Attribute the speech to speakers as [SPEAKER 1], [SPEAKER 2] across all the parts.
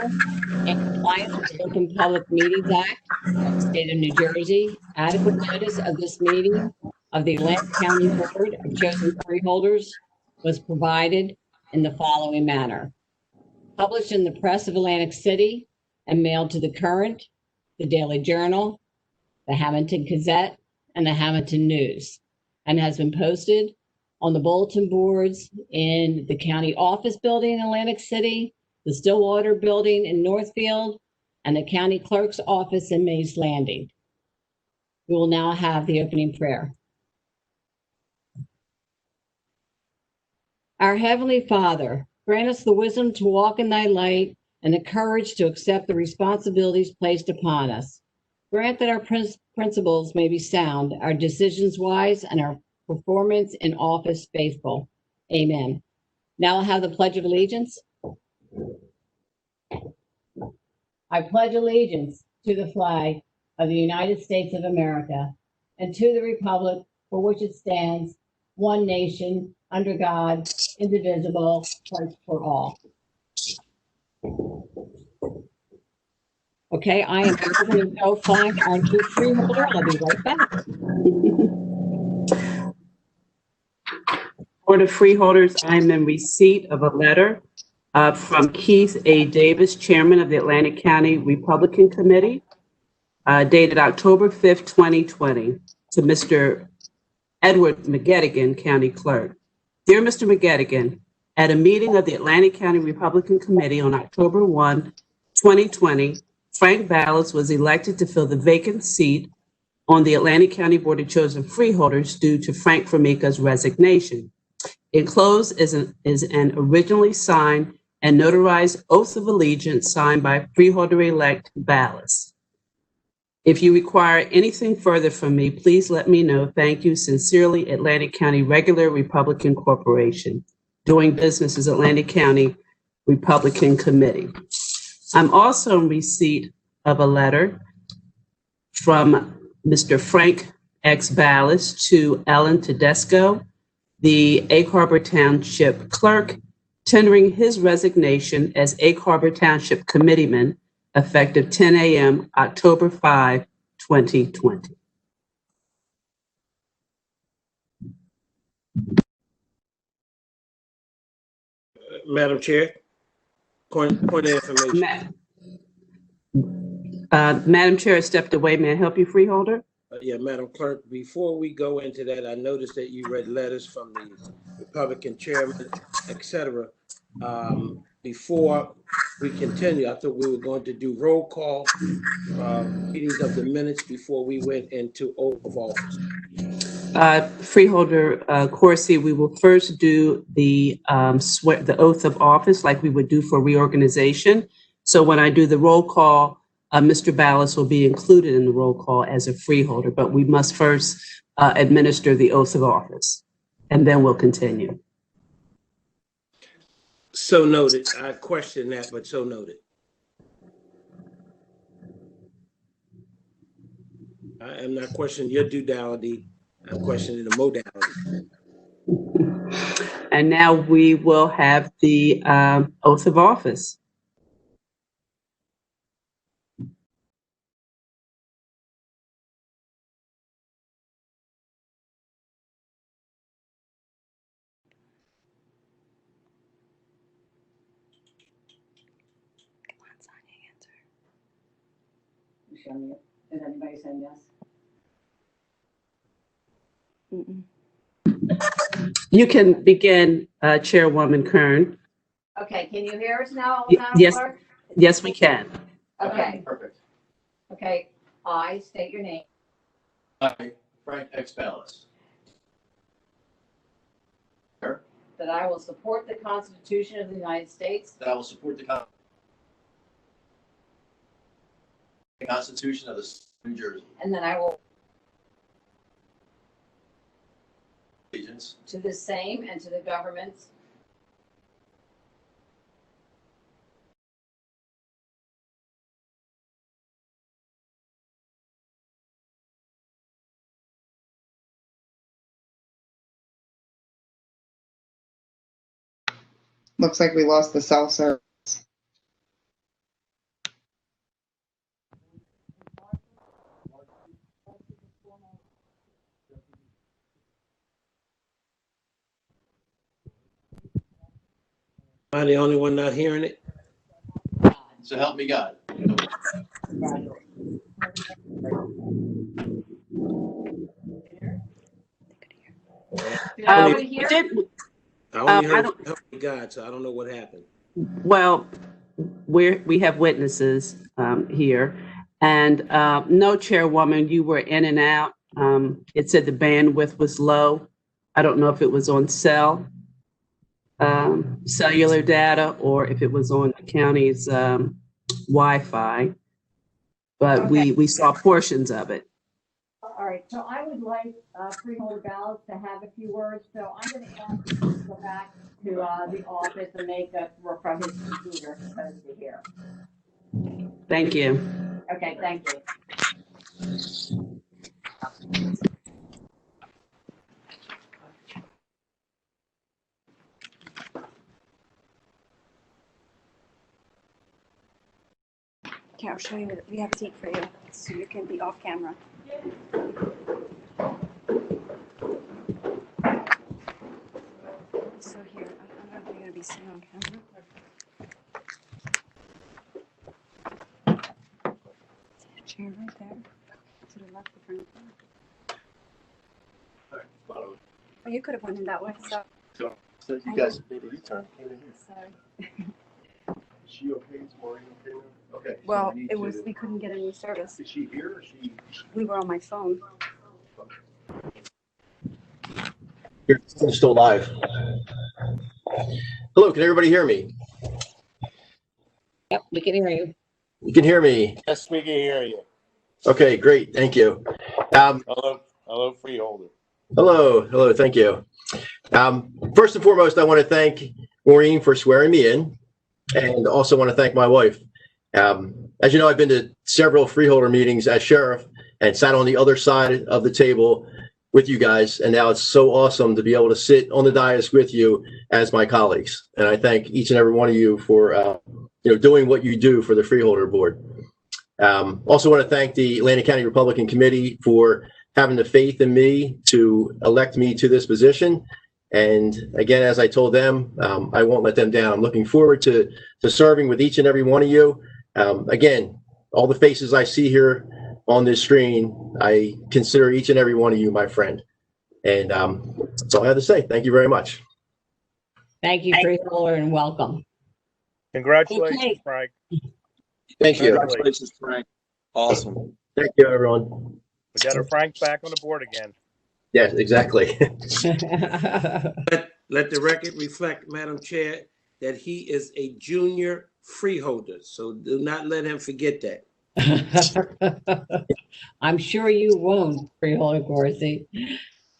[SPEAKER 1] In compliance with the Open Public Meetings Act of the State of New Jersey, adequate notice of this meeting of the Atlantic County Board of Chosen Freeholders was provided in the following manner. Published in the Press of Atlantic City and mailed to the Current, the Daily Journal, the Hamilton Gazette, and the Hamilton News, and has been posted on the bulletin boards in the county office building in Atlantic City, the Stillwater building in Northfield, and the county clerk's office in Mays Landing. We will now have the opening prayer. Our Heavenly Father, grant us the wisdom to walk in thy light and the courage to accept the responsibilities placed upon us. Grant that our principles may be sound, our decisions wise, and our performance in office faithful. Amen. Now I'll have the Pledge of Allegiance. I pledge allegiance to the flag of the United States of America and to the republic for which it stands, one nation, under God, indivisible, rights for all. Okay, I am going to go find our new freeholder. I'll be right back.
[SPEAKER 2] Board of Freeholders, I am in receipt of a letter from Keith A. Davis, Chairman of the Atlantic County Republican Committee, dated October 5th, 2020, to Mr. Edward McGettigan, County Clerk. Dear Mr. McGettigan, at a meeting of the Atlantic County Republican Committee on October 1, 2020, Frank Ballas was elected to fill the vacant seat on the Atlantic County Board of Chosen Freeholders due to Frank Formica's resignation. Enclosed is an originally signed and notarized oath of allegiance signed by Freeholder-elect Ballas. If you require anything further from me, please let me know. Thank you. Sincerely, Atlantic County Regular Republican Corporation. Doing business as Atlantic County Republican Committee. I'm also in receipt of a letter from Mr. Frank X. Ballas to Ellen Tedesco, the Egg Harbor Township Clerk, tendering his resignation as Egg Harbor Township Committeeman effective 10 a.m. October 5, 2020.
[SPEAKER 3] Madam Chair, point of information.
[SPEAKER 2] Madam Chair, I stepped away. May I help you, Freeholder?
[SPEAKER 3] Yeah, Madam Clerk, before we go into that, I noticed that you read letters from the Republican chairman, etc. Before we continue, I thought we were going to do roll call readings of the minutes before we went into oath of office.
[SPEAKER 2] Freeholder Corsi, we will first do the oath of office like we would do for reorganization. So when I do the roll call, Mr. Ballas will be included in the roll call as a freeholder, but we must first administer the oath of office, and then we'll continue.
[SPEAKER 3] So noted. I question that, but so noted. I am not questioning your duality. I'm questioning the modality.
[SPEAKER 2] And now we will have the oath of office.
[SPEAKER 1] Is anybody saying yes?
[SPEAKER 2] You can begin, Chairwoman Kern.
[SPEAKER 1] Okay, can you hear us now, Madam
[SPEAKER 2] Yes,
[SPEAKER 1] Clerk?
[SPEAKER 2] yes, we can.
[SPEAKER 1] Okay.
[SPEAKER 4] Perfect.
[SPEAKER 1] Okay, I state your name.
[SPEAKER 4] I, Frank X. Ballas.
[SPEAKER 1] That I will support the Constitution of the United States.
[SPEAKER 4] That I will support the Constitution of the State of New Jersey.
[SPEAKER 1] And that I will
[SPEAKER 4] Allegiance
[SPEAKER 1] to the same and to the governments
[SPEAKER 5] Looks like we lost the cell service.
[SPEAKER 3] Am I the only one not hearing it?
[SPEAKER 4] So help me God.
[SPEAKER 3] Only-
[SPEAKER 2] We did,
[SPEAKER 3] I only
[SPEAKER 2] I
[SPEAKER 3] heard
[SPEAKER 2] don't-
[SPEAKER 3] help me God, so I don't know what happened.
[SPEAKER 2] well, we have witnesses here. And no, Chairwoman, you were in and out. It said the bandwidth was low. I don't know if it was on cellular data or if it was on the county's Wi-Fi, but
[SPEAKER 5] Okay.
[SPEAKER 2] we saw portions of it.
[SPEAKER 5] All right, so I would like Freeholder Ballots to have a few words, so I'm going to ask him to go back to the office and make a work from his computer as opposed to here.
[SPEAKER 2] Thank you.
[SPEAKER 5] Okay, thank you.
[SPEAKER 6] Okay, I'll show you. We have a seat for you, so you can be off camera. So here, I don't know if you're going to be seen on camera. Chair right there. To the left of front. Oh, you could have went in that way. So
[SPEAKER 4] You guys made a U-turn. Came in here.
[SPEAKER 6] sorry.
[SPEAKER 4] Is she okay? Is Maureen okay now? Okay. so
[SPEAKER 6] Well,
[SPEAKER 4] we need
[SPEAKER 6] it was.
[SPEAKER 4] to-
[SPEAKER 6] We couldn't get any service.
[SPEAKER 4] Is she here or is she?
[SPEAKER 6] We were on my phone.
[SPEAKER 4] You're still live. Hello, can everybody hear me?
[SPEAKER 1] Yep, we can hear you.
[SPEAKER 4] You can hear me.
[SPEAKER 7] Yes, we can hear you.
[SPEAKER 4] Okay, great. Thank you.
[SPEAKER 7] Hello, Freeholder.
[SPEAKER 4] Hello. Thank you. First and foremost, I want to thank Maureen for swearing me in, and also want to thank my wife. As you know, I've been to several freeholder meetings as sheriff and sat on the other side of the table with you guys, and now it's so awesome to be able to sit on the dais with you as my colleagues. And I thank each and every one of you for doing what you do for the Freeholder Board. Also want to thank the Atlantic County Republican Committee for having the faith in me to elect me to this position. And again, as I told them, I won't let them down. I'm looking forward to serving with each and every one of you. Again, all the faces I see here on this screen, I consider each and every one of you my friend. And that's all I have to say. Thank you very much.
[SPEAKER 1] Thank you, Freeholder, and welcome.
[SPEAKER 7] Congratulations,
[SPEAKER 1] Okay.
[SPEAKER 7] Frank.
[SPEAKER 4] Thank you.
[SPEAKER 7] Congratulations.
[SPEAKER 8] Frank. Awesome.
[SPEAKER 4] Thank you, everyone.
[SPEAKER 7] We got our Frank back on the board again.
[SPEAKER 4] Yes, exactly.
[SPEAKER 3] Let the record reflect, Madam Chair, that he is a junior freeholder, so do not let him forget that.
[SPEAKER 1] I'm sure you won't, Freeholder Corsi.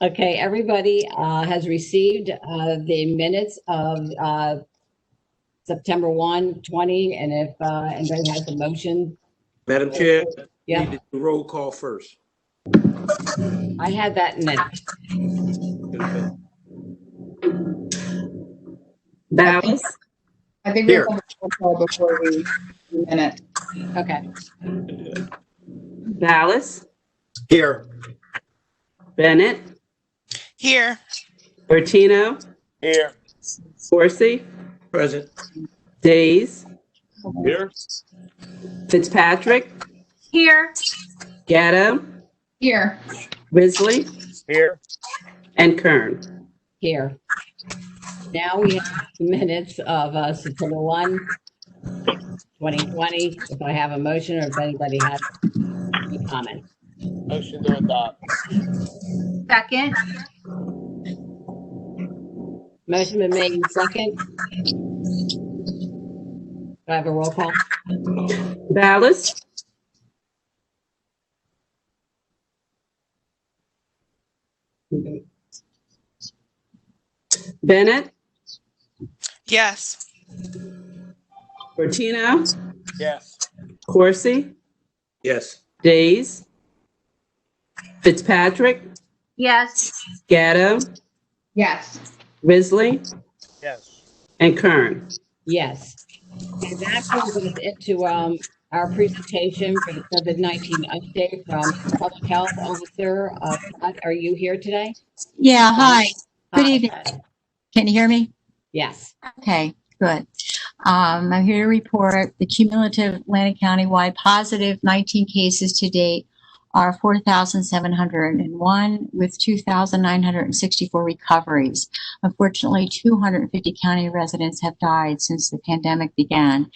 [SPEAKER 1] Okay, everybody has received the minutes of September 1, 20, and if anybody has a motion.
[SPEAKER 3] Madam Chair,
[SPEAKER 1] Yeah.
[SPEAKER 3] need to do roll call first.
[SPEAKER 1] I had that in it.
[SPEAKER 2] Ballas,
[SPEAKER 9] I think
[SPEAKER 4] Here.
[SPEAKER 9] we have a roll call before we minute.
[SPEAKER 1] Okay.
[SPEAKER 2] Ballas,
[SPEAKER 4] Here.
[SPEAKER 2] Bennett,
[SPEAKER 10] Here.
[SPEAKER 2] Bertino,
[SPEAKER 7] Here.
[SPEAKER 2] Corsi,
[SPEAKER 3] Present.
[SPEAKER 2] Days,
[SPEAKER 7] Here.
[SPEAKER 2] Fitzpatrick,
[SPEAKER 10] Here.
[SPEAKER 2] Gatto,
[SPEAKER 9] Here,
[SPEAKER 2] Risley,
[SPEAKER 7] Here.
[SPEAKER 2] and Kern.
[SPEAKER 1] Here. Now we have the minutes of September 1, 2020. If I have a motion or if anybody has any comments.
[SPEAKER 7] Motion to adopt.
[SPEAKER 10] Second.
[SPEAKER 1] Motion been made in second. Do I have a roll call?
[SPEAKER 2] Ballas, Bennett,
[SPEAKER 10] Yes.
[SPEAKER 2] Bertino,
[SPEAKER 7] Yes.
[SPEAKER 2] Corsi,
[SPEAKER 3] Yes.
[SPEAKER 2] Days, Fitzpatrick,
[SPEAKER 10] Yes.
[SPEAKER 2] Gatto,
[SPEAKER 9] yes.
[SPEAKER 2] Risley,
[SPEAKER 7] Yes.
[SPEAKER 2] and Kern.
[SPEAKER 1] Yes. And that brings us into our presentation for the COVID-19 update from Public Health Officer. Scott, are you here today?
[SPEAKER 11] Yeah, hi. Good
[SPEAKER 1] Hi.
[SPEAKER 11] evening. Can you hear me?
[SPEAKER 1] Yes.
[SPEAKER 11] Okay.
[SPEAKER 5] Good. I'm here to report the cumulative Atlantic County-wide positive 19 cases to date are 4,701 with 2,964 recoveries. Unfortunately, 250 county residents have died since the pandemic began.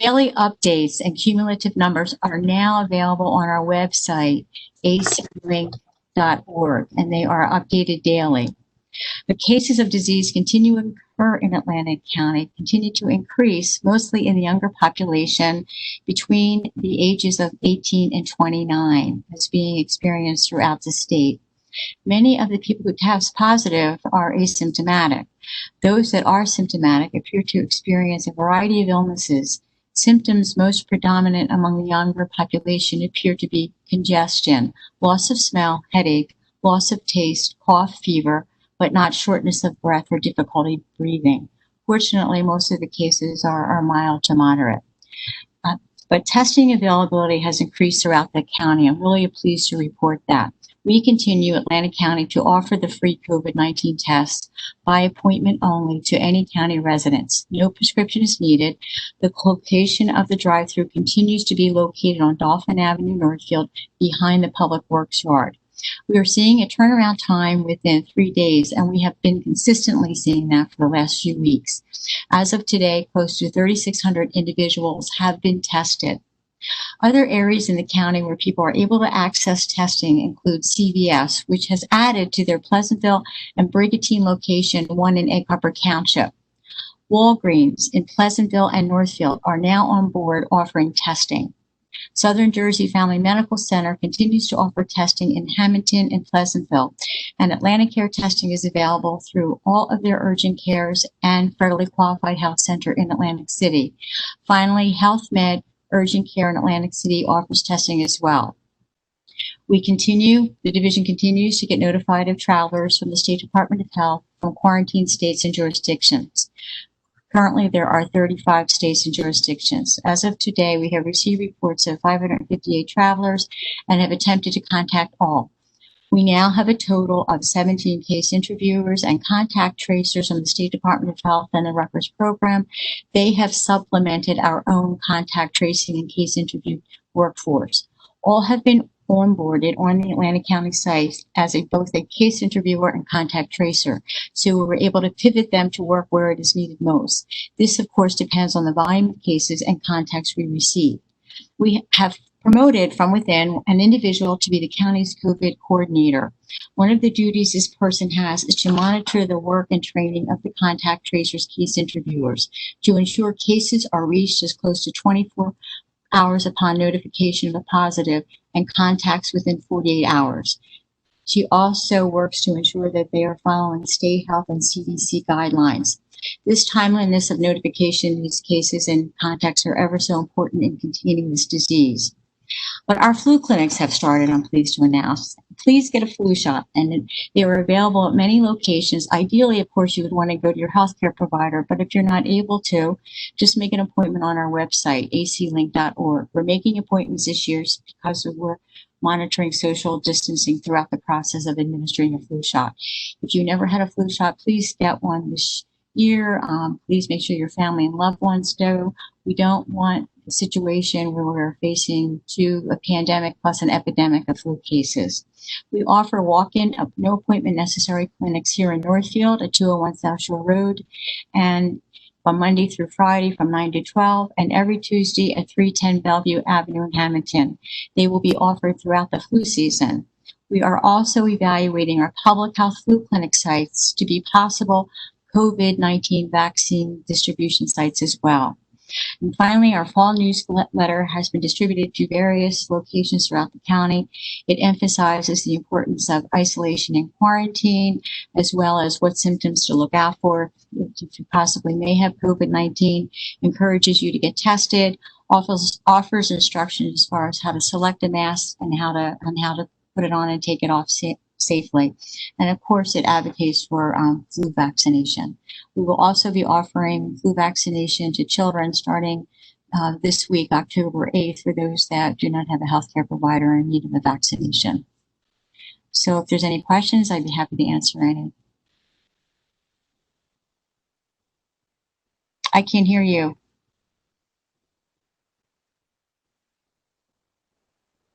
[SPEAKER 5] Daily updates and cumulative numbers are now available on our website, aclink.org, and they are updated daily. The cases of disease continue to occur in Atlantic County, continue to increase, mostly in the younger population between the ages of 18 and 29, as being experienced throughout the state. Many of the people who test positive are asymptomatic. Those that are symptomatic appear to experience a variety of illnesses. Symptoms most predominant among the younger population appear to be congestion, loss of smell, headache, loss of taste, cough, fever, but not shortness of breath or difficulty breathing. Fortunately, most of the cases are mild to moderate. But testing availability has increased throughout the county. I'm really pleased to report that. We continue, Atlantic County, to offer the free COVID-19 test by appointment only to any county residents. No prescription is needed. The location of the drive-thru continues to be located on Dolphin Avenue, Northfield, behind the Public Works Yard. We are seeing a turnaround time within 3 days, and we have been consistently seeing that for the last few weeks. As of today, close to 3,600 individuals have been tested. Other areas in the county where people are able to access testing include CVS, which has added to their Pleasantville and Brigantine location, one in Egg Harbor Township. Walgreens in Pleasantville and Northfield are now on board offering testing. Southern Jersey Family Medical Center continues to offer testing in Hamilton and Pleasantville, and Atlantic Care testing is available through all of their urgent cares and federally qualified health center in Atlantic City. Finally, Health Med Urgent Care in Atlantic City offers testing as well. The division continues to get notified of travelers from the State Department of Health from quarantine states and jurisdictions. Currently, there are 35 states and jurisdictions. As of today, we have received reports of 558 travelers and have attempted to contact all. We now have a total of 17 case interviewers and contact tracers from the State Department of Health and the Rutgers program. They have supplemented our own contact tracing and case interview workforce. All have been onboarded on the Atlantic County site as both a case interviewer and contact tracer. So we were able to pivot them to work where it is needed most. This, of course, depends on the volume of cases and contacts we receive. We have promoted from within an individual to be the county's COVID coordinator. One of the duties this person has is to monitor the work and training of the contact tracers, case interviewers, to ensure cases are reached as close to 24 hours upon notification of a positive and contacts within 48 hours. She also works to ensure that they are following state health and CDC guidelines. This timeliness of notification in these cases and contacts are ever so important in containing this disease. But our flu clinics have started, I'm pleased to announce. Please get a flu shot, and they are available at many locations. Ideally, of course, you would want to go to your healthcare provider, but if you're not able to, just make an appointment on our website, aclink.org. We're making appointments this year because we're monitoring social distancing throughout the process of administering a flu shot. If you never had a flu shot, please get one this year. Please make sure your family and loved ones do. We don't want a situation where we're facing a pandemic plus an epidemic of flu cases. We offer walk-in, no appointment necessary clinics here in Northfield at 201 South Shore Road, and from Monday through Friday from 9 to 12, and every Tuesday at 310 Bellevue Avenue in Hamilton. They will be offered throughout the flu season. We are also evaluating our public health flu clinic sites to be possible COVID-19 vaccine distribution sites as well. And finally, our fall newsletter has been distributed to various locations throughout the county. It emphasizes the importance of isolation and quarantine, as well as what symptoms to look out for if you possibly may have COVID-19, encourages you to get tested, offers instructions as far as how to select a mask and how to put it on and take it off safely. And of course, it advocates for flu vaccination. We will also be offering flu vaccination to children starting this week, October 8th, for those that do not have a healthcare provider in need of a vaccination. So if there's any questions, I'd be happy to answer any. I can't hear you.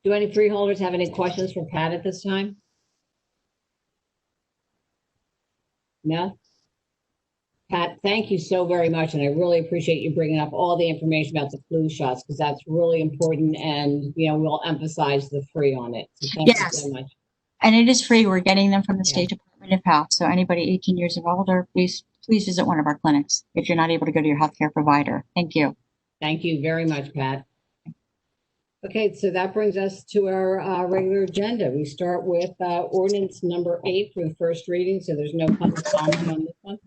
[SPEAKER 1] Do any freeholders have any questions for Pat at this time? No? Pat, thank you so very much, and I really appreciate you bringing up all the information about the flu shots, because that's really important, and, we'll emphasize the free on it. So thank you so much.
[SPEAKER 5] And it is free. We're getting them from the
[SPEAKER 1] Yeah.
[SPEAKER 5] State Department of Health. So anybody 18 years or older, please visit one of our clinics if you're not able to go to your healthcare provider. Thank you.
[SPEAKER 1] Thank you very much, Pat. Okay, so that brings us to our regular agenda. We start with ordinance number 8 for the first reading, so there's no public comment on this one.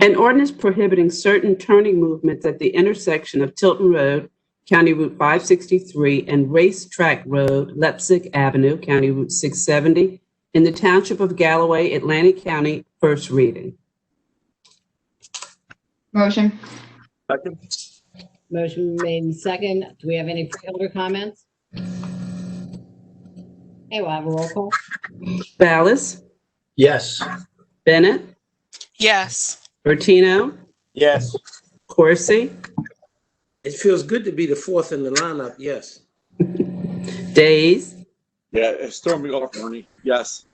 [SPEAKER 2] An ordinance prohibiting certain turning movements at the intersection of Tilton Road, County Route 563, and Racetrack Road, Leipzig Avenue, County Route 670, in the Township of Galloway, Atlantic County, first reading.
[SPEAKER 9] Motion.
[SPEAKER 8] Second.
[SPEAKER 1] Motion made and second. Do we have any freeholder comments? Okay, we'll have a roll call.
[SPEAKER 2] Ballas,
[SPEAKER 4] Yes.
[SPEAKER 2] Bennett,
[SPEAKER 10] Yes.
[SPEAKER 2] Bertino,
[SPEAKER 7] Yes.
[SPEAKER 2] Corsi,
[SPEAKER 3] It feels good to be the fourth in the lineup, yes.
[SPEAKER 2] Days,
[SPEAKER 8] Yeah, it's throwing me off, Ernie. Yes.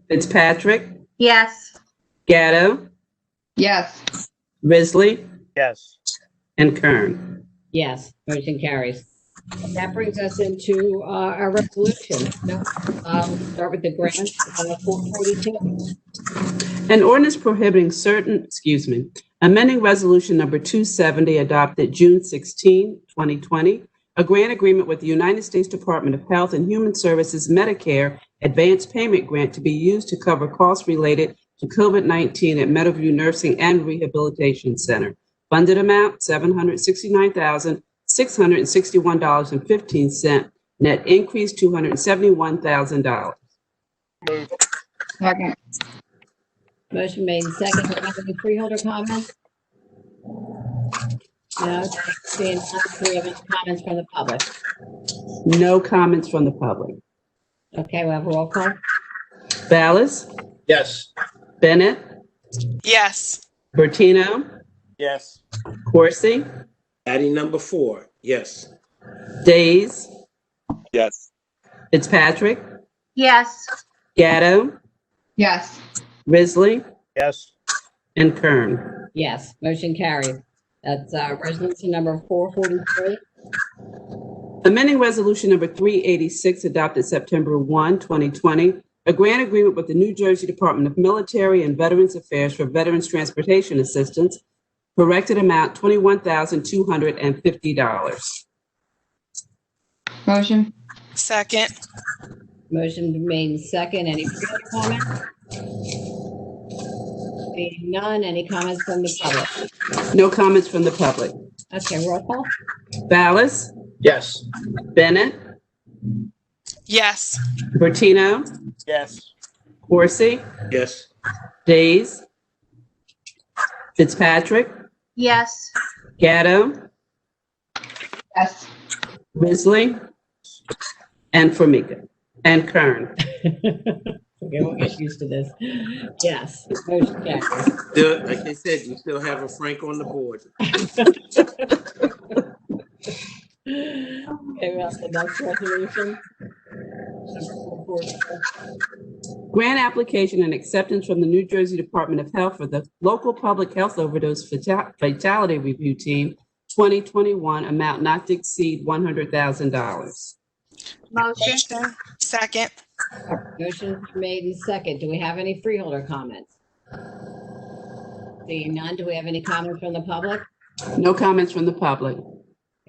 [SPEAKER 2] Fitzpatrick,
[SPEAKER 10] Yes.
[SPEAKER 2] Gatto,
[SPEAKER 9] Yes.
[SPEAKER 2] Risley,
[SPEAKER 7] Yes.
[SPEAKER 2] and Kern.
[SPEAKER 1] Yes, motion carries. That brings us into our resolution. We'll start with the grant, 442.
[SPEAKER 2] An ordinance prohibiting amending resolution number 270 adopted June 16, 2020, a grant agreement with the United States Department of Health and Human Services Medicare Advanced Payment Grant to be used to cover costs related to COVID-19 at Meadowview Nursing and Rehabilitation Center. Funded amount, $769,661.15. Net increase, $271,000.
[SPEAKER 7] Move.
[SPEAKER 9] Second.
[SPEAKER 1] Motion made and second. Do we have any freeholder comments? No. Seeing none, do we have any comments from the public?
[SPEAKER 2] No comments from the public.
[SPEAKER 1] Okay, we'll have a roll call.
[SPEAKER 2] Ballas,
[SPEAKER 4] Yes.
[SPEAKER 2] Bennett,
[SPEAKER 10] Yes.
[SPEAKER 2] Bertino,
[SPEAKER 7] Yes.
[SPEAKER 2] Corsi,
[SPEAKER 3] Adding number 4, yes.
[SPEAKER 2] Days,
[SPEAKER 8] Yes.
[SPEAKER 2] Fitzpatrick,
[SPEAKER 10] Yes.
[SPEAKER 2] Gatto,
[SPEAKER 9] Yes.
[SPEAKER 2] Risley,
[SPEAKER 7] Yes.
[SPEAKER 2] and Kern.
[SPEAKER 1] Yes, motion carries. That's resolution number 443.
[SPEAKER 2] Amending resolution number 386 adopted September 1, 2020, a grant agreement with the New Jersey Department of Military and Veterans Affairs for Veterans Transportation Assistance, corrected amount $21,250.
[SPEAKER 9] Motion.
[SPEAKER 10] Second.
[SPEAKER 1] Motion made and second. Any freeholder comments? Seeing none, any comments from the public?
[SPEAKER 2] No comments from the public.
[SPEAKER 1] Okay, roll call.
[SPEAKER 2] Ballas,
[SPEAKER 4] Yes.
[SPEAKER 2] Bennett,
[SPEAKER 10] Yes.
[SPEAKER 2] Bertino,
[SPEAKER 7] Yes.
[SPEAKER 2] Corsi,
[SPEAKER 3] Yes.
[SPEAKER 2] Days, Fitzpatrick,
[SPEAKER 10] Yes.
[SPEAKER 2] Gatto,
[SPEAKER 9] Yes.
[SPEAKER 2] Risley, and Formica, and Kern.
[SPEAKER 1] Okay, we'll get used to this. Yes, motion carries.
[SPEAKER 3] Still, like they said, you still have a Frank on the board.
[SPEAKER 1] Okay, well, the next resolution. Number 444.
[SPEAKER 2] Grant application and acceptance from the New Jersey Department of Health for the Local Public Health Overdose Fatality Review Team 2021, amount not to exceed $100,000.
[SPEAKER 10] Motion. Second.
[SPEAKER 1] Motion made and second. Do we have any freeholder comments? Seeing none, do we have any comments from the public?
[SPEAKER 2] No comments from the public.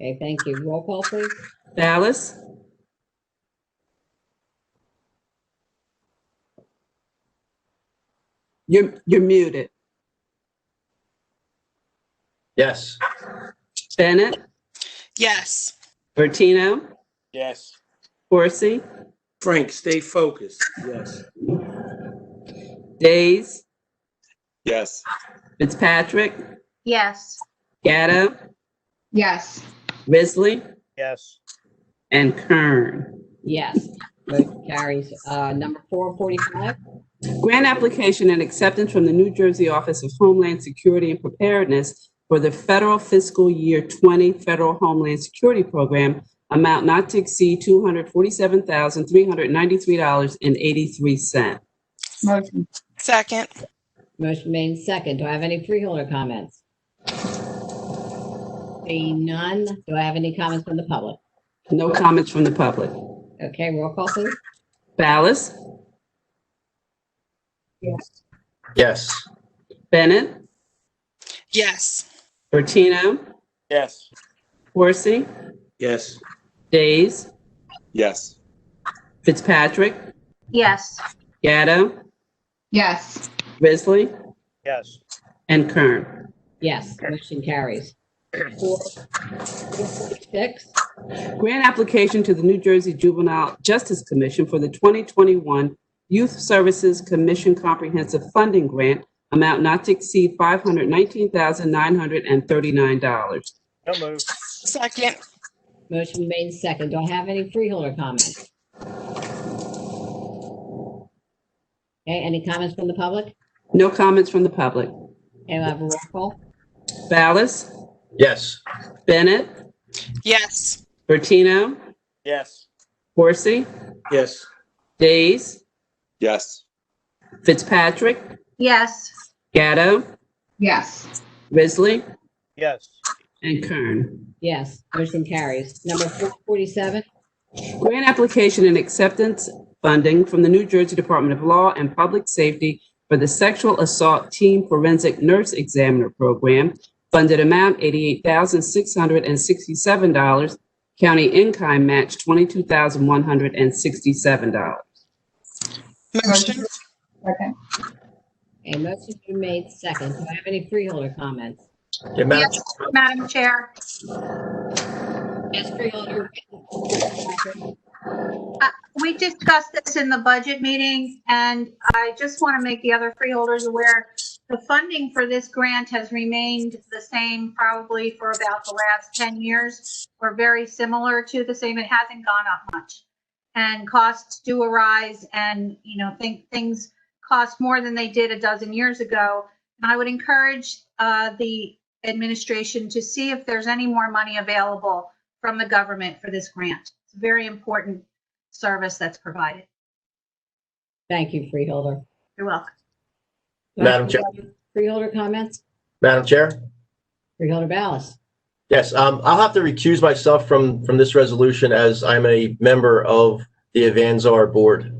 [SPEAKER 1] Okay, thank you. Roll call, please.
[SPEAKER 2] Ballas, you're muted.
[SPEAKER 4] Yes.
[SPEAKER 2] Bennett,
[SPEAKER 10] Yes.
[SPEAKER 2] Bertino,
[SPEAKER 7] Yes.
[SPEAKER 2] Corsi,
[SPEAKER 3] Frank, stay focused, yes.
[SPEAKER 2] Days,
[SPEAKER 8] Yes.
[SPEAKER 2] Fitzpatrick,
[SPEAKER 10] Yes.
[SPEAKER 2] Gatto,
[SPEAKER 9] Yes.
[SPEAKER 2] Risley,
[SPEAKER 7] Yes.
[SPEAKER 2] and Kern.
[SPEAKER 1] Yes, motion carries. Number 445.
[SPEAKER 2] Grant application and acceptance from the New Jersey Office of Homeland Security and Preparedness for the Federal Fiscal Year 20 Federal Homeland Security Program, amount not to exceed $247,393.83.
[SPEAKER 9] Motion.
[SPEAKER 10] Second.
[SPEAKER 1] Motion made second. Do I have any freeholder comments? Seeing none, do I have any comments from the public?
[SPEAKER 2] No comments from the public.
[SPEAKER 1] Okay, roll call, please.
[SPEAKER 2] Ballas?
[SPEAKER 4] Yes.
[SPEAKER 2] Bennett?
[SPEAKER 10] Yes.
[SPEAKER 2] Bertino?
[SPEAKER 7] Yes.
[SPEAKER 2] Horsey?
[SPEAKER 3] Yes.
[SPEAKER 2] Days?
[SPEAKER 8] Yes.
[SPEAKER 2] Fitzpatrick?
[SPEAKER 10] Yes.
[SPEAKER 2] Gatto?
[SPEAKER 9] Yes.
[SPEAKER 2] Risley?
[SPEAKER 7] Yes.
[SPEAKER 2] And Kern.
[SPEAKER 1] Yes, motion carries. 446,
[SPEAKER 2] Grant application to the New Jersey Juvenile Justice Commission for the 2021 Youth Services Commission Comprehensive Funding Grant, amount not to exceed $519,939.
[SPEAKER 7] So moved.
[SPEAKER 10] Second.
[SPEAKER 1] motion made second. Do I have any freeholder comments? Okay, any comments from the public?
[SPEAKER 2] No comments from the public.
[SPEAKER 1] Okay, we'll have a roll call.
[SPEAKER 2] Ballas?
[SPEAKER 4] Yes.
[SPEAKER 2] Bennett?
[SPEAKER 10] Yes.
[SPEAKER 2] Bertino?
[SPEAKER 7] Yes.
[SPEAKER 2] Horsey?
[SPEAKER 3] Yes.
[SPEAKER 2] Days?
[SPEAKER 8] Yes.
[SPEAKER 2] Fitzpatrick?
[SPEAKER 10] Yes.
[SPEAKER 2] Gatto?
[SPEAKER 9] Yes.
[SPEAKER 2] Risley?
[SPEAKER 7] Yes.
[SPEAKER 2] And Kern.
[SPEAKER 1] Yes, motion carries. Number 447,
[SPEAKER 2] Grant application and acceptance funding from the New Jersey Department of Law and Public Safety for the Sexual Assault Team Forensic Nurse Examiner Program, funded amount $88,667, county in-kind match $22,167.
[SPEAKER 10] Motion.
[SPEAKER 9] Second.
[SPEAKER 1] a motion been made second. Do I have any freeholder comments?
[SPEAKER 4] Yeah, Madam
[SPEAKER 10] Yes, Madam Chair.
[SPEAKER 1] Yes, freeholder.
[SPEAKER 10] We discussed this in the budget meeting, and I just want to make the other freeholders aware, the funding for this grant has remained the same probably for about the last 10 years, or very similar to the same. It hasn't gone up much. And costs do arise, and, things cost more than they did a dozen years ago. And I would encourage the administration to see if there's any more money available from the government for this grant. It's a very important service that's provided.
[SPEAKER 1] Thank you, freeholder.
[SPEAKER 10] You're welcome.
[SPEAKER 1] Do I have
[SPEAKER 4] Madam Chair.
[SPEAKER 1] any other freeholder comments?
[SPEAKER 4] Madam Chair?
[SPEAKER 1] Freeholder Ballas.
[SPEAKER 4] Yes, I'll have to recuse myself from this resolution as I'm a member of the Avanzar board.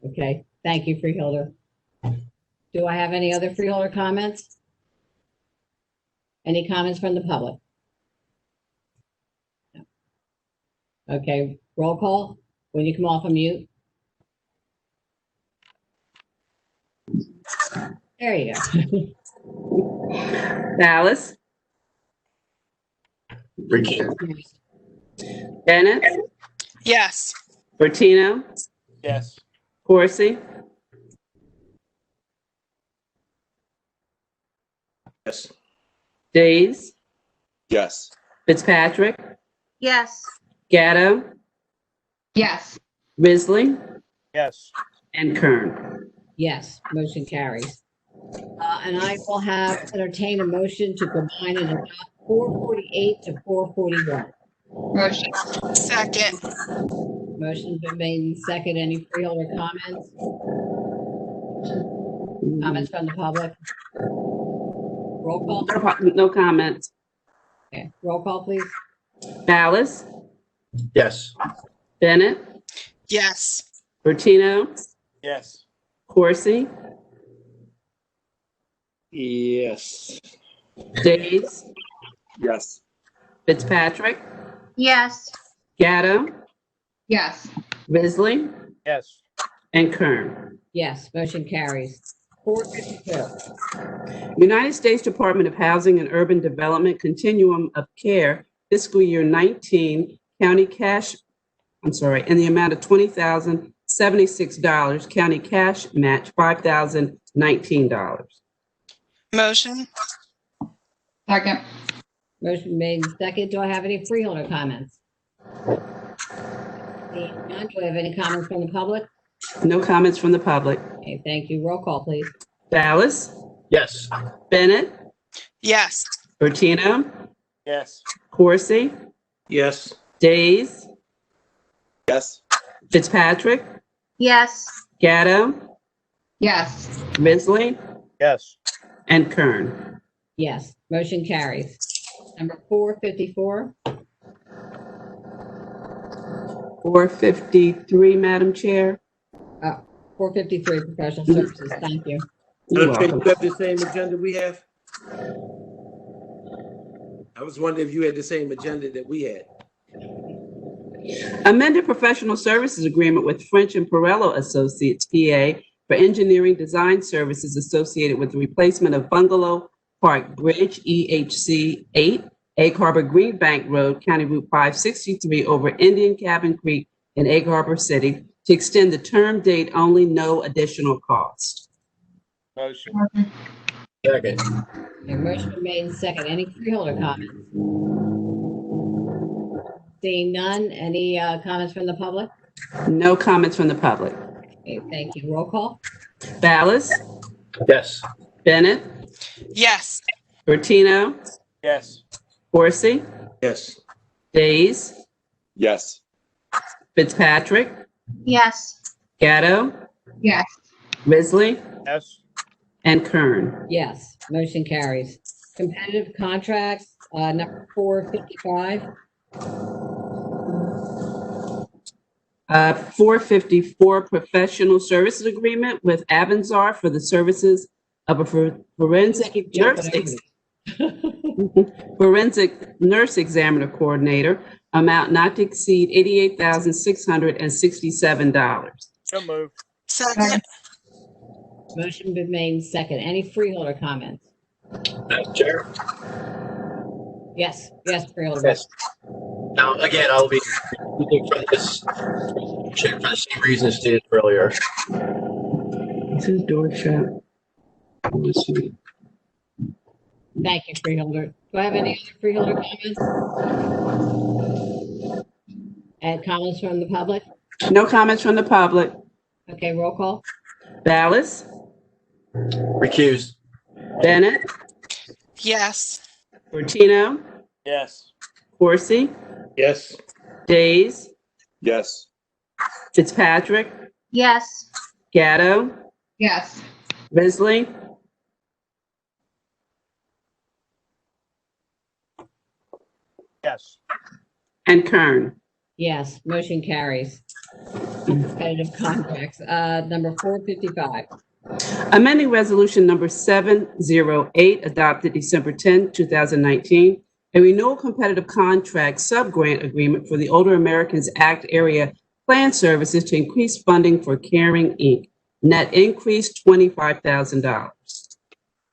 [SPEAKER 1] Okay, thank you, freeholder. Do I have any other freeholder comments? Any comments from the public? No. Okay, roll call. When you come off of mute. There you go.
[SPEAKER 2] Ballas?
[SPEAKER 4] Recuse.
[SPEAKER 2] Bennett?
[SPEAKER 10] Yes.
[SPEAKER 2] Bertino?
[SPEAKER 7] Yes.
[SPEAKER 2] Horsey?
[SPEAKER 3] Yes.
[SPEAKER 2] Days?
[SPEAKER 8] Yes.
[SPEAKER 2] Fitzpatrick?
[SPEAKER 10] Yes.
[SPEAKER 2] Gatto?
[SPEAKER 9] Yes.
[SPEAKER 2] Risley?
[SPEAKER 7] Yes.
[SPEAKER 2] And Kern.
[SPEAKER 1] Yes, motion carries. And I will have entertain a motion to combine and adopt 448 to 441.
[SPEAKER 9] Motion.
[SPEAKER 10] Second.
[SPEAKER 1] Motion's been made and second. Any freeholder comments? Comments from the public? Roll call.
[SPEAKER 2] No comments.
[SPEAKER 1] Okay, roll call, please.
[SPEAKER 2] Ballas?
[SPEAKER 4] Yes.
[SPEAKER 2] Bennett?
[SPEAKER 10] Yes.
[SPEAKER 2] Bertino?
[SPEAKER 7] Yes.
[SPEAKER 2] Horsey?
[SPEAKER 3] Yes.
[SPEAKER 2] Days?
[SPEAKER 8] Yes.
[SPEAKER 2] Fitzpatrick?
[SPEAKER 10] Yes.
[SPEAKER 2] Gatto?
[SPEAKER 9] Yes.
[SPEAKER 2] Risley?
[SPEAKER 7] Yes.
[SPEAKER 2] And Kern.
[SPEAKER 1] Yes, motion carries. 452.
[SPEAKER 2] United States Department of Housing and Urban Development Continuum of Care fiscal year 19 county cash, in the amount of $20,076, county cash match $5,019.
[SPEAKER 10] Motion.
[SPEAKER 9] Second.
[SPEAKER 1] Motion made and second. Do I have any freeholder comments? Seeing none, do I have any comments from the public?
[SPEAKER 2] No comments from the public.
[SPEAKER 1] Okay, thank you. Roll call, please.
[SPEAKER 2] Ballas,
[SPEAKER 4] Yes.
[SPEAKER 2] Bennett,
[SPEAKER 9] Yes.
[SPEAKER 2] Bertino,
[SPEAKER 7] Yes.
[SPEAKER 2] Corsi,
[SPEAKER 3] Yes.
[SPEAKER 2] Days,
[SPEAKER 8] Yes.
[SPEAKER 2] Fitzpatrick,
[SPEAKER 10] yes,
[SPEAKER 2] Gatto,
[SPEAKER 9] Yes.
[SPEAKER 2] Risley,
[SPEAKER 7] Yes.
[SPEAKER 2] and Kern.
[SPEAKER 1] Yes, motion carries. Number 454.
[SPEAKER 2] 453, Madam Chair.
[SPEAKER 1] 453, professional services. Thank you.
[SPEAKER 2] You're
[SPEAKER 3] Madam Chair,
[SPEAKER 2] welcome.
[SPEAKER 3] you have the same agenda we have? I was wondering if you had the same agenda that we had.
[SPEAKER 2] Amended professional services agreement with French and Perello Associates, PA, for engineering design services associated with the replacement of Bungalow Park Bridge, EHC 8, Egg Harbor Greenbank Road, County Route 563 over Indian Cabin Creek in Egg Harbor City to extend the term date only, no additional cost.
[SPEAKER 7] Motion.
[SPEAKER 4] Second.
[SPEAKER 1] Okay, motion been made and second. Any freeholder comments? Seeing none, any comments from the public?
[SPEAKER 2] No comments from the public.
[SPEAKER 1] Okay, thank you. Roll call?
[SPEAKER 2] Ballas,
[SPEAKER 4] Yes.
[SPEAKER 2] Bennett,
[SPEAKER 9] Yes.
[SPEAKER 2] Bertino,
[SPEAKER 7] Yes.
[SPEAKER 2] Corsi,
[SPEAKER 3] Yes.
[SPEAKER 2] Days,
[SPEAKER 8] Yes.
[SPEAKER 2] Fitzpatrick,
[SPEAKER 10] yes,
[SPEAKER 2] Gatto,
[SPEAKER 9] Yes.
[SPEAKER 2] Risley,
[SPEAKER 7] Yes.
[SPEAKER 2] and Kern.
[SPEAKER 1] Yes, motion carries. Competitive contracts, number 455.
[SPEAKER 2] 454 professional services agreement with Avanzar for the services of a forensic nurse examiner coordinator, amount not to exceed $88,667.
[SPEAKER 7] So moved.
[SPEAKER 9] Second.
[SPEAKER 1] Motion been made and second. Any freeholder comments?
[SPEAKER 4] Madam Chair.
[SPEAKER 1] Yes, freeholder.
[SPEAKER 4] Yes. Now, again, I'll be looking for this for the same reasons stated earlier.
[SPEAKER 2] This is door shut. Let's see.
[SPEAKER 1] Thank you, freeholder. Do I have any other freeholder comments? And comments from the public?
[SPEAKER 2] No comments from the public.
[SPEAKER 1] Okay, roll call?
[SPEAKER 2] Ballas,
[SPEAKER 4] Recused.
[SPEAKER 2] Bennett,
[SPEAKER 9] Yes.
[SPEAKER 2] Bertino,
[SPEAKER 7] Yes.
[SPEAKER 2] Corsi,
[SPEAKER 3] Yes.
[SPEAKER 2] Days,
[SPEAKER 8] Yes.
[SPEAKER 2] Fitzpatrick,
[SPEAKER 10] yes,
[SPEAKER 2] Gatto,
[SPEAKER 9] Yes.
[SPEAKER 2] Risley,
[SPEAKER 7] Yes.
[SPEAKER 2] and Kern.
[SPEAKER 1] Yes, motion carries. Competitive contracts, number 455.
[SPEAKER 2] Amending Resolution Number 708, adopted December 10, 2019, a renewal competitive contract sub-grant agreement for the Older Americans Act Area Plan Services to increase funding for Caring, Inc. Net increase $25,000.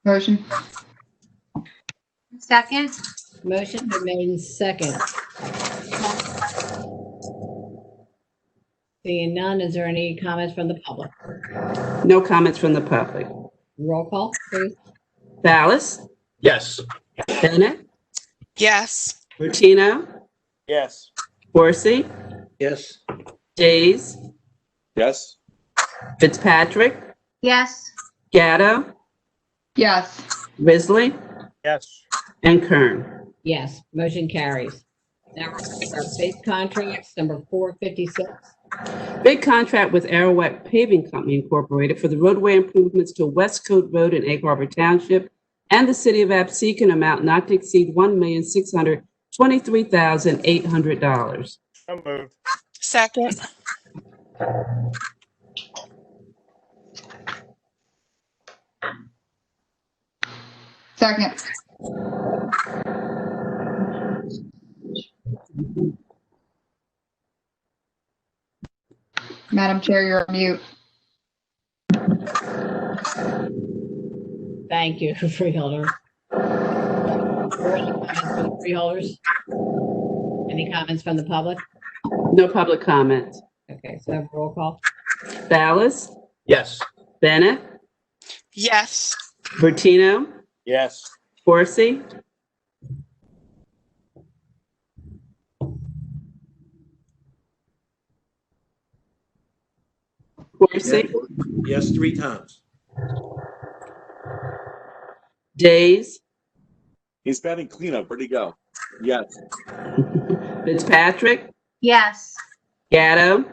[SPEAKER 9] Motion.
[SPEAKER 10] second,
[SPEAKER 1] Motion been made and second. Seeing none, is there any comments from the public?
[SPEAKER 2] No comments from the public.
[SPEAKER 1] Roll call, please.
[SPEAKER 2] Ballas,
[SPEAKER 4] Yes.
[SPEAKER 2] Bennett,
[SPEAKER 9] Yes.
[SPEAKER 2] Bertino,
[SPEAKER 7] Yes.
[SPEAKER 2] Corsi,
[SPEAKER 3] Yes.
[SPEAKER 2] Days,
[SPEAKER 8] Yes.
[SPEAKER 2] Fitzpatrick,
[SPEAKER 10] yes,
[SPEAKER 2] Gatto,
[SPEAKER 9] Yes.
[SPEAKER 2] Risley,
[SPEAKER 7] Yes.
[SPEAKER 2] and Kern.
[SPEAKER 1] Yes, motion carries. Now, our base contracts, number 456.
[SPEAKER 2] Bid contract with Arawak Paving Company Incorporated for the roadway improvements to West Coast Road in Egg Harbor Township and the city of Absecon, amount not to exceed $1,623,800.
[SPEAKER 7] So moved.
[SPEAKER 9] Second. Second. Madam Chair, you're on mute.
[SPEAKER 1] Thank you, freeholder. Any comments from the freeholders? Any comments from the public?
[SPEAKER 2] No public comments.
[SPEAKER 1] Okay, so have a roll call.
[SPEAKER 2] Ballas,
[SPEAKER 4] Yes.
[SPEAKER 2] Bennett,
[SPEAKER 9] Yes.
[SPEAKER 2] Bertino,
[SPEAKER 7] Yes.
[SPEAKER 2] Corsi, Coursey,
[SPEAKER 3] Yes, 3 times.
[SPEAKER 2] Days,
[SPEAKER 8] He's batting cleanup. Where'd he go? Yes.
[SPEAKER 2] Fitzpatrick,
[SPEAKER 10] Yes.
[SPEAKER 2] Gatto,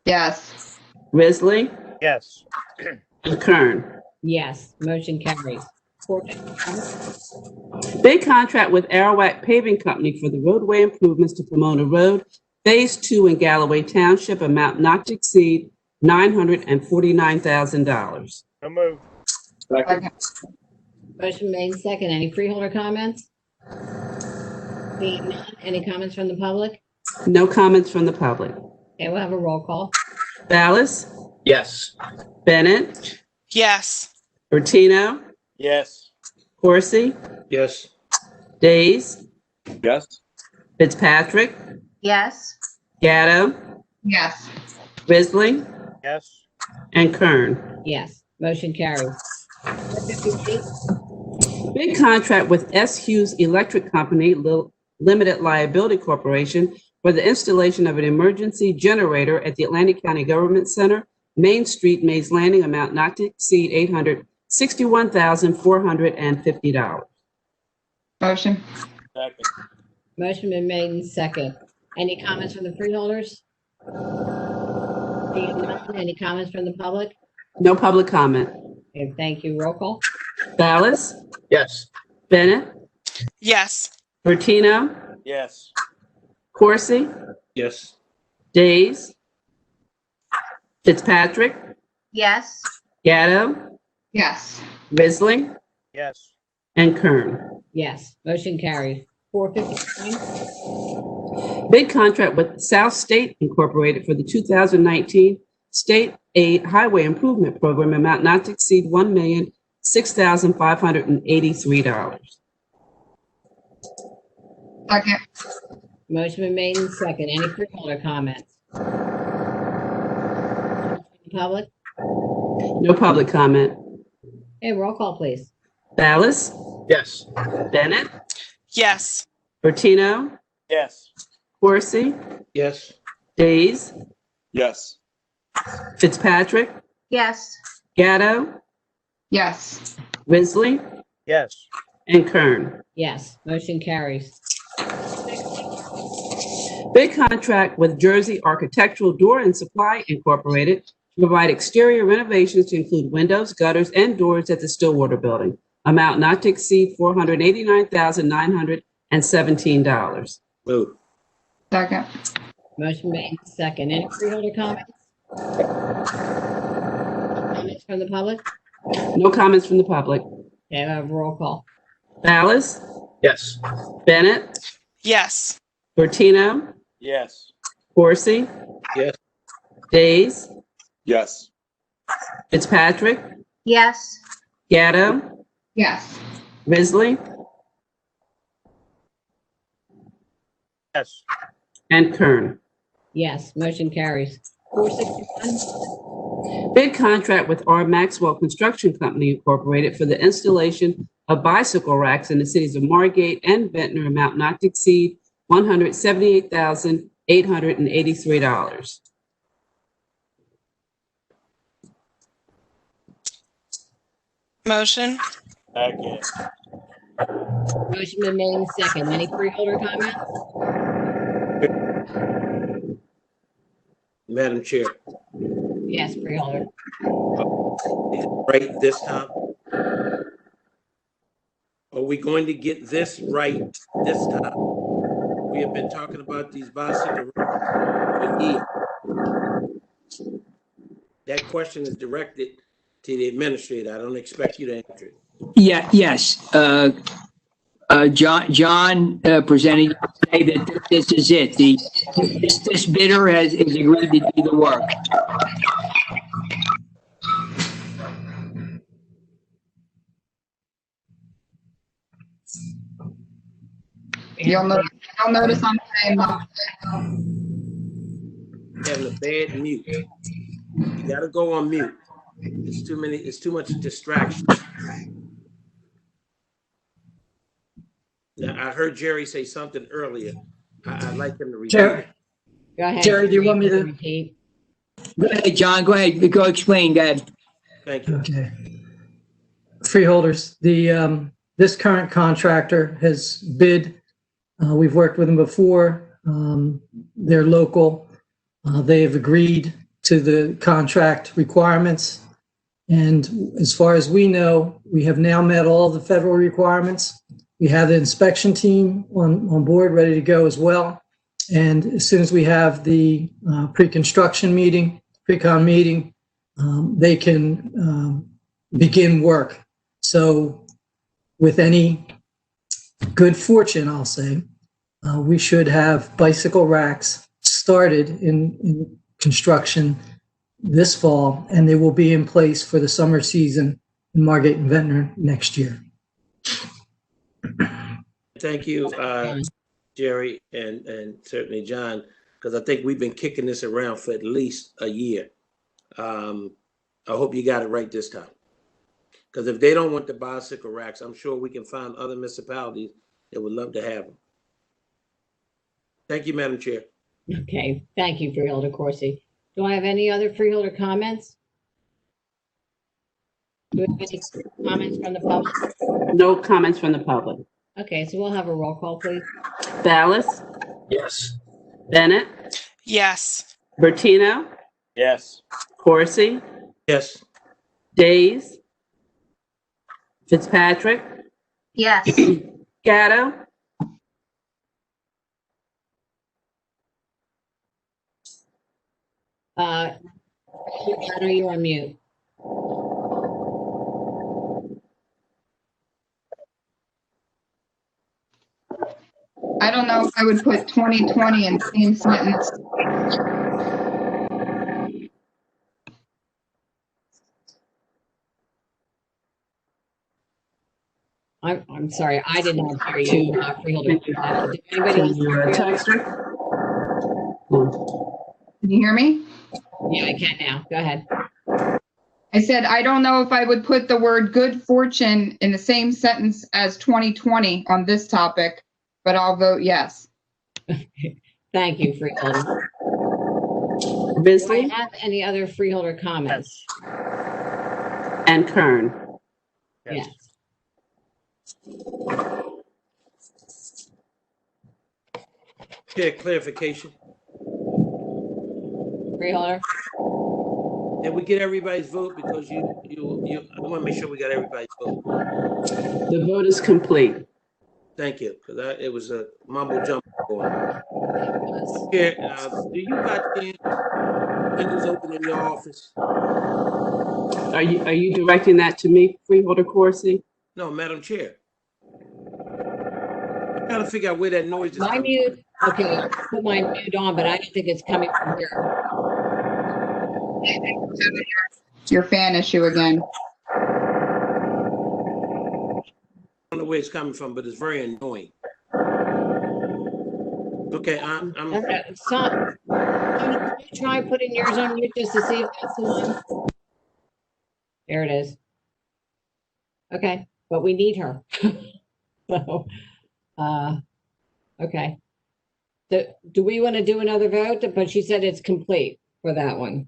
[SPEAKER 9] Yes.
[SPEAKER 2] Risley,
[SPEAKER 7] Yes.
[SPEAKER 2] and Kern.
[SPEAKER 1] Yes, motion carries. 457.
[SPEAKER 2] Bid contract with Arawak Paving Company for the roadway improvements to Pomona Road, Phase 2 in Galloway Township, amount not to exceed $949,000.
[SPEAKER 7] So moved.
[SPEAKER 8] Second.
[SPEAKER 1] Motion made second. Any freeholder comments? Seeing none. Any comments from the public?
[SPEAKER 2] No comments from the public.
[SPEAKER 1] Okay, we'll have a roll call.
[SPEAKER 2] Ballas,
[SPEAKER 4] Yes.
[SPEAKER 2] Bennett,
[SPEAKER 9] Yes.
[SPEAKER 2] Bertino,
[SPEAKER 7] Yes.
[SPEAKER 2] Coursey,
[SPEAKER 3] Yes.
[SPEAKER 2] Days,
[SPEAKER 8] Yes.
[SPEAKER 2] Fitzpatrick,
[SPEAKER 10] Yes.
[SPEAKER 2] Gatto,
[SPEAKER 9] Yes.
[SPEAKER 2] Risley,
[SPEAKER 7] Yes.
[SPEAKER 2] and Kern.
[SPEAKER 1] Yes, motion carries. 458.
[SPEAKER 2] Bid contract with S. Hughes Electric Company Limited Liability Corporation for the installation of an emergency generator at the Atlantic County Government Center, Main Street, Mays Landing, amount not to exceed $861,450.
[SPEAKER 9] Motion.
[SPEAKER 7] Second.
[SPEAKER 1] Motion been made and second. Any comments from the freeholders? Seeing none. Any comments from the public?
[SPEAKER 2] No public comment.
[SPEAKER 1] Okay, thank you. Roll call.
[SPEAKER 2] Ballas,
[SPEAKER 4] Yes.
[SPEAKER 2] Bennett,
[SPEAKER 9] Yes.
[SPEAKER 2] Bertino,
[SPEAKER 7] Yes.
[SPEAKER 2] Coursey,
[SPEAKER 3] Yes.
[SPEAKER 2] Days, Fitzpatrick,
[SPEAKER 10] Yes.
[SPEAKER 2] Gatto,
[SPEAKER 9] Yes.
[SPEAKER 2] Risley,
[SPEAKER 7] Yes.
[SPEAKER 2] and Kern.
[SPEAKER 1] Yes, motion carries. 459.
[SPEAKER 2] Bid contract with South State Incorporated for the 2019 State Aid Highway Improvement Program, amount not to exceed $1,006,583.
[SPEAKER 9] Second.
[SPEAKER 1] Motion been made and second. Any freeholder comments? Public?
[SPEAKER 2] No public comment.
[SPEAKER 1] Okay, roll call, please.
[SPEAKER 2] Ballas,
[SPEAKER 4] Yes.
[SPEAKER 2] Bennett,
[SPEAKER 9] Yes.
[SPEAKER 2] Bertino,
[SPEAKER 7] Yes.
[SPEAKER 2] Coursey,
[SPEAKER 3] Yes.
[SPEAKER 2] Days,
[SPEAKER 8] Yes.
[SPEAKER 2] Fitzpatrick,
[SPEAKER 10] Yes.
[SPEAKER 2] Gatto,
[SPEAKER 9] Yes.
[SPEAKER 2] Risley,
[SPEAKER 7] Yes.
[SPEAKER 2] and Kern.
[SPEAKER 1] Yes, motion carries.
[SPEAKER 2] Bid contract with Jersey Architectural Door and Supply Incorporated to provide exterior renovations to include windows, gutters, and doors at the Stillwater Building. Amount not to exceed $489,917.
[SPEAKER 3] Move.
[SPEAKER 9] Second.
[SPEAKER 1] Motion made and second. Any freeholder comments? Comments from the public?
[SPEAKER 2] No comments from the public.
[SPEAKER 1] Okay, we'll have a roll call.
[SPEAKER 2] Ballas,
[SPEAKER 4] Yes.
[SPEAKER 2] Bennett,
[SPEAKER 9] Yes.
[SPEAKER 2] Bertino,
[SPEAKER 7] Yes.
[SPEAKER 2] Coursey,
[SPEAKER 3] Yes.
[SPEAKER 2] Days,
[SPEAKER 8] Yes.
[SPEAKER 2] Fitzpatrick,
[SPEAKER 10] Yes.
[SPEAKER 2] Gatto,
[SPEAKER 9] Yes.
[SPEAKER 2] Risley,
[SPEAKER 7] Yes.
[SPEAKER 2] and Kern.
[SPEAKER 1] Yes, motion carries. 461.
[SPEAKER 2] Bid contract with R. Maxwell Construction Company Incorporated for the installation of bicycle racks in the cities of Margate and Ventnor, amount not to exceed $178,883.
[SPEAKER 9] Motion.
[SPEAKER 7] Second.
[SPEAKER 1] Motion been made and second. Any freeholder comments?
[SPEAKER 3] Madam Chair,
[SPEAKER 1] Yes, freeholder.
[SPEAKER 3] right this time? Are we going to get this right this time? We have been talking about these bicycle for years. That question is directed to the administrator. I don't expect you to answer it.
[SPEAKER 11] Yeah, yes. John presented today that this is it. This bidder has agreed to do the work.
[SPEAKER 9] You'll notice I'm saying
[SPEAKER 3] Having a bad mute. You gotta go on mute. It's too much distraction. Now, I heard Jerry say something earlier. I'd like him to repeat it.
[SPEAKER 1] Go ahead.
[SPEAKER 11] Jerry, do you want me to-
[SPEAKER 1] Repeat.
[SPEAKER 11] Go ahead, John, go ahead. Go explain, go ahead.
[SPEAKER 3] Thank you.
[SPEAKER 12] Okay. Freeholders, this current contractor has bid. We've worked with them before. They're local. They have agreed to the contract requirements. And as far as we know, we have now met all the federal requirements. We have the inspection team on board, ready to go as well. And as soon as we have the pre-construction meeting, pre-con meeting, they can begin work. So with any good fortune, I'll say, we should have bicycle racks started in construction this fall, and they will be in place for the summer season in Margate and Ventnor next year.
[SPEAKER 3] Thank you, Jerry, and certainly John, because I think we've been kicking this around for at least a year. I hope you got it right this time. Because if they don't want the bicycle racks, I'm sure we can find other municipalities that would love to have them. Thank you, Madam Chair.
[SPEAKER 1] Okay, thank you, Freeholder Corsi. Do I have any other freeholder comments? Do we have any comments from the public?
[SPEAKER 2] No comments from the public.
[SPEAKER 1] Okay, so we'll have a roll call, please.
[SPEAKER 2] Ballas?
[SPEAKER 4] Yes.
[SPEAKER 2] Bennett?
[SPEAKER 9] Yes.
[SPEAKER 2] Bertino?
[SPEAKER 7] Yes.
[SPEAKER 2] Corsi?
[SPEAKER 3] Yes.
[SPEAKER 2] Days? Fitzpatrick?
[SPEAKER 10] Yes.
[SPEAKER 2] Gatto?
[SPEAKER 1] Gatto, you're on mute.
[SPEAKER 9] I don't know if I would put 2020 in the same sentence.
[SPEAKER 1] I'm sorry, I did not hear you, Freeholder. Did anybody else?
[SPEAKER 2] Texter?
[SPEAKER 9] Can you hear me?
[SPEAKER 1] Yeah, I can now. Go ahead.
[SPEAKER 9] I said, I don't know if I would put the word good fortune in the same sentence as 2020 on this topic, but I'll vote yes.
[SPEAKER 1] Thank you, Freeholder. Do
[SPEAKER 2] Bisley?
[SPEAKER 1] I have any other Freeholder comments?
[SPEAKER 2] And Kern?
[SPEAKER 1] Yes.
[SPEAKER 3] Chair, clarification.
[SPEAKER 1] Freeholder?
[SPEAKER 3] Did we get everybody's vote? Because I want to make sure we got everybody's vote.
[SPEAKER 2] The vote is complete.
[SPEAKER 3] Thank you, because it was a mumble jumble going on. Chair, do you by chance windows open in your office?
[SPEAKER 2] Are you directing that to me, Freeholder Corsi?
[SPEAKER 3] No, Madam Chair. I'm trying to figure out where that noise is
[SPEAKER 1] My
[SPEAKER 3] coming
[SPEAKER 1] mute, okay, I put my mute on, but I don't think it's coming from here.
[SPEAKER 9] Your fan issue again.
[SPEAKER 3] I don't know where it's coming from, but it's very annoying. Okay, I'm
[SPEAKER 1] Can you try putting yours on mute just to see if that's the one? There it is. Okay, but we need her. So, okay. Do we want to do another vote? But she said it's complete for that one.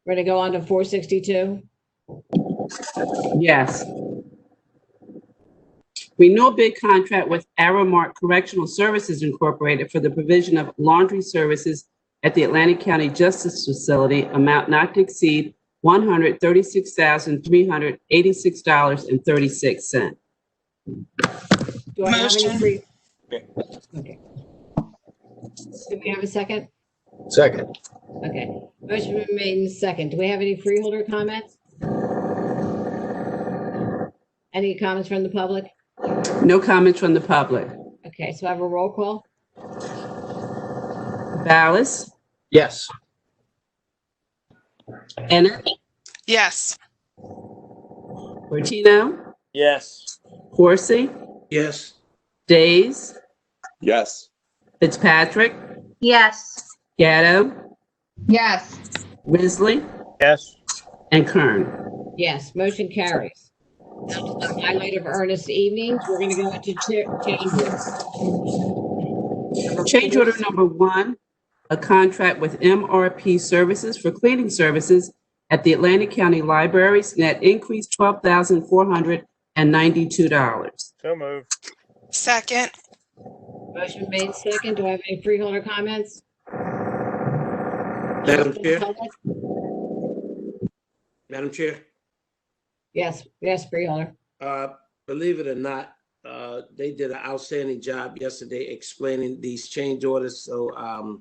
[SPEAKER 1] We're going to go on to 462.
[SPEAKER 2] Yes. Renewal bid contract with Aramark Correctional Services Incorporated for the provision of laundry services at the Atlantic County Justice Facility, amount not to exceed $136,386.36.
[SPEAKER 1] Do I have any
[SPEAKER 9] Motion.
[SPEAKER 1] free? Okay. Do we have a second?
[SPEAKER 4] Second.
[SPEAKER 1] Okay. Motion been made in second. Do we have any freeholder comments? Any comments from the public?
[SPEAKER 2] No comments from the public.
[SPEAKER 1] Okay, so I have a roll call.
[SPEAKER 2] Ballas?
[SPEAKER 4] Yes.
[SPEAKER 2] Bennett?
[SPEAKER 9] Yes.
[SPEAKER 2] Bertino?
[SPEAKER 7] Yes.
[SPEAKER 2] Corsi?
[SPEAKER 3] yes.
[SPEAKER 2] Days?
[SPEAKER 8] Yes.
[SPEAKER 2] Fitzpatrick?
[SPEAKER 10] Yes.
[SPEAKER 2] Gatto?
[SPEAKER 9] Yes.
[SPEAKER 2] Risley?
[SPEAKER 7] Yes.
[SPEAKER 2] And Kern?
[SPEAKER 1] Yes, motion carries. The highlight of Ernest's evenings, we're going to go into change orders.
[SPEAKER 2] Change order number 1, a contract with MRP Services for cleaning services at the Atlantic County Libraries, net increase $12,492.
[SPEAKER 7] So moved.
[SPEAKER 13] Second.
[SPEAKER 1] Motion made second. Do I have any freeholder comments?
[SPEAKER 3] Madam Chair? Madam Chair?
[SPEAKER 1] Yes, freeholder.
[SPEAKER 3] Believe it or not, they did an outstanding job yesterday explaining these change orders. So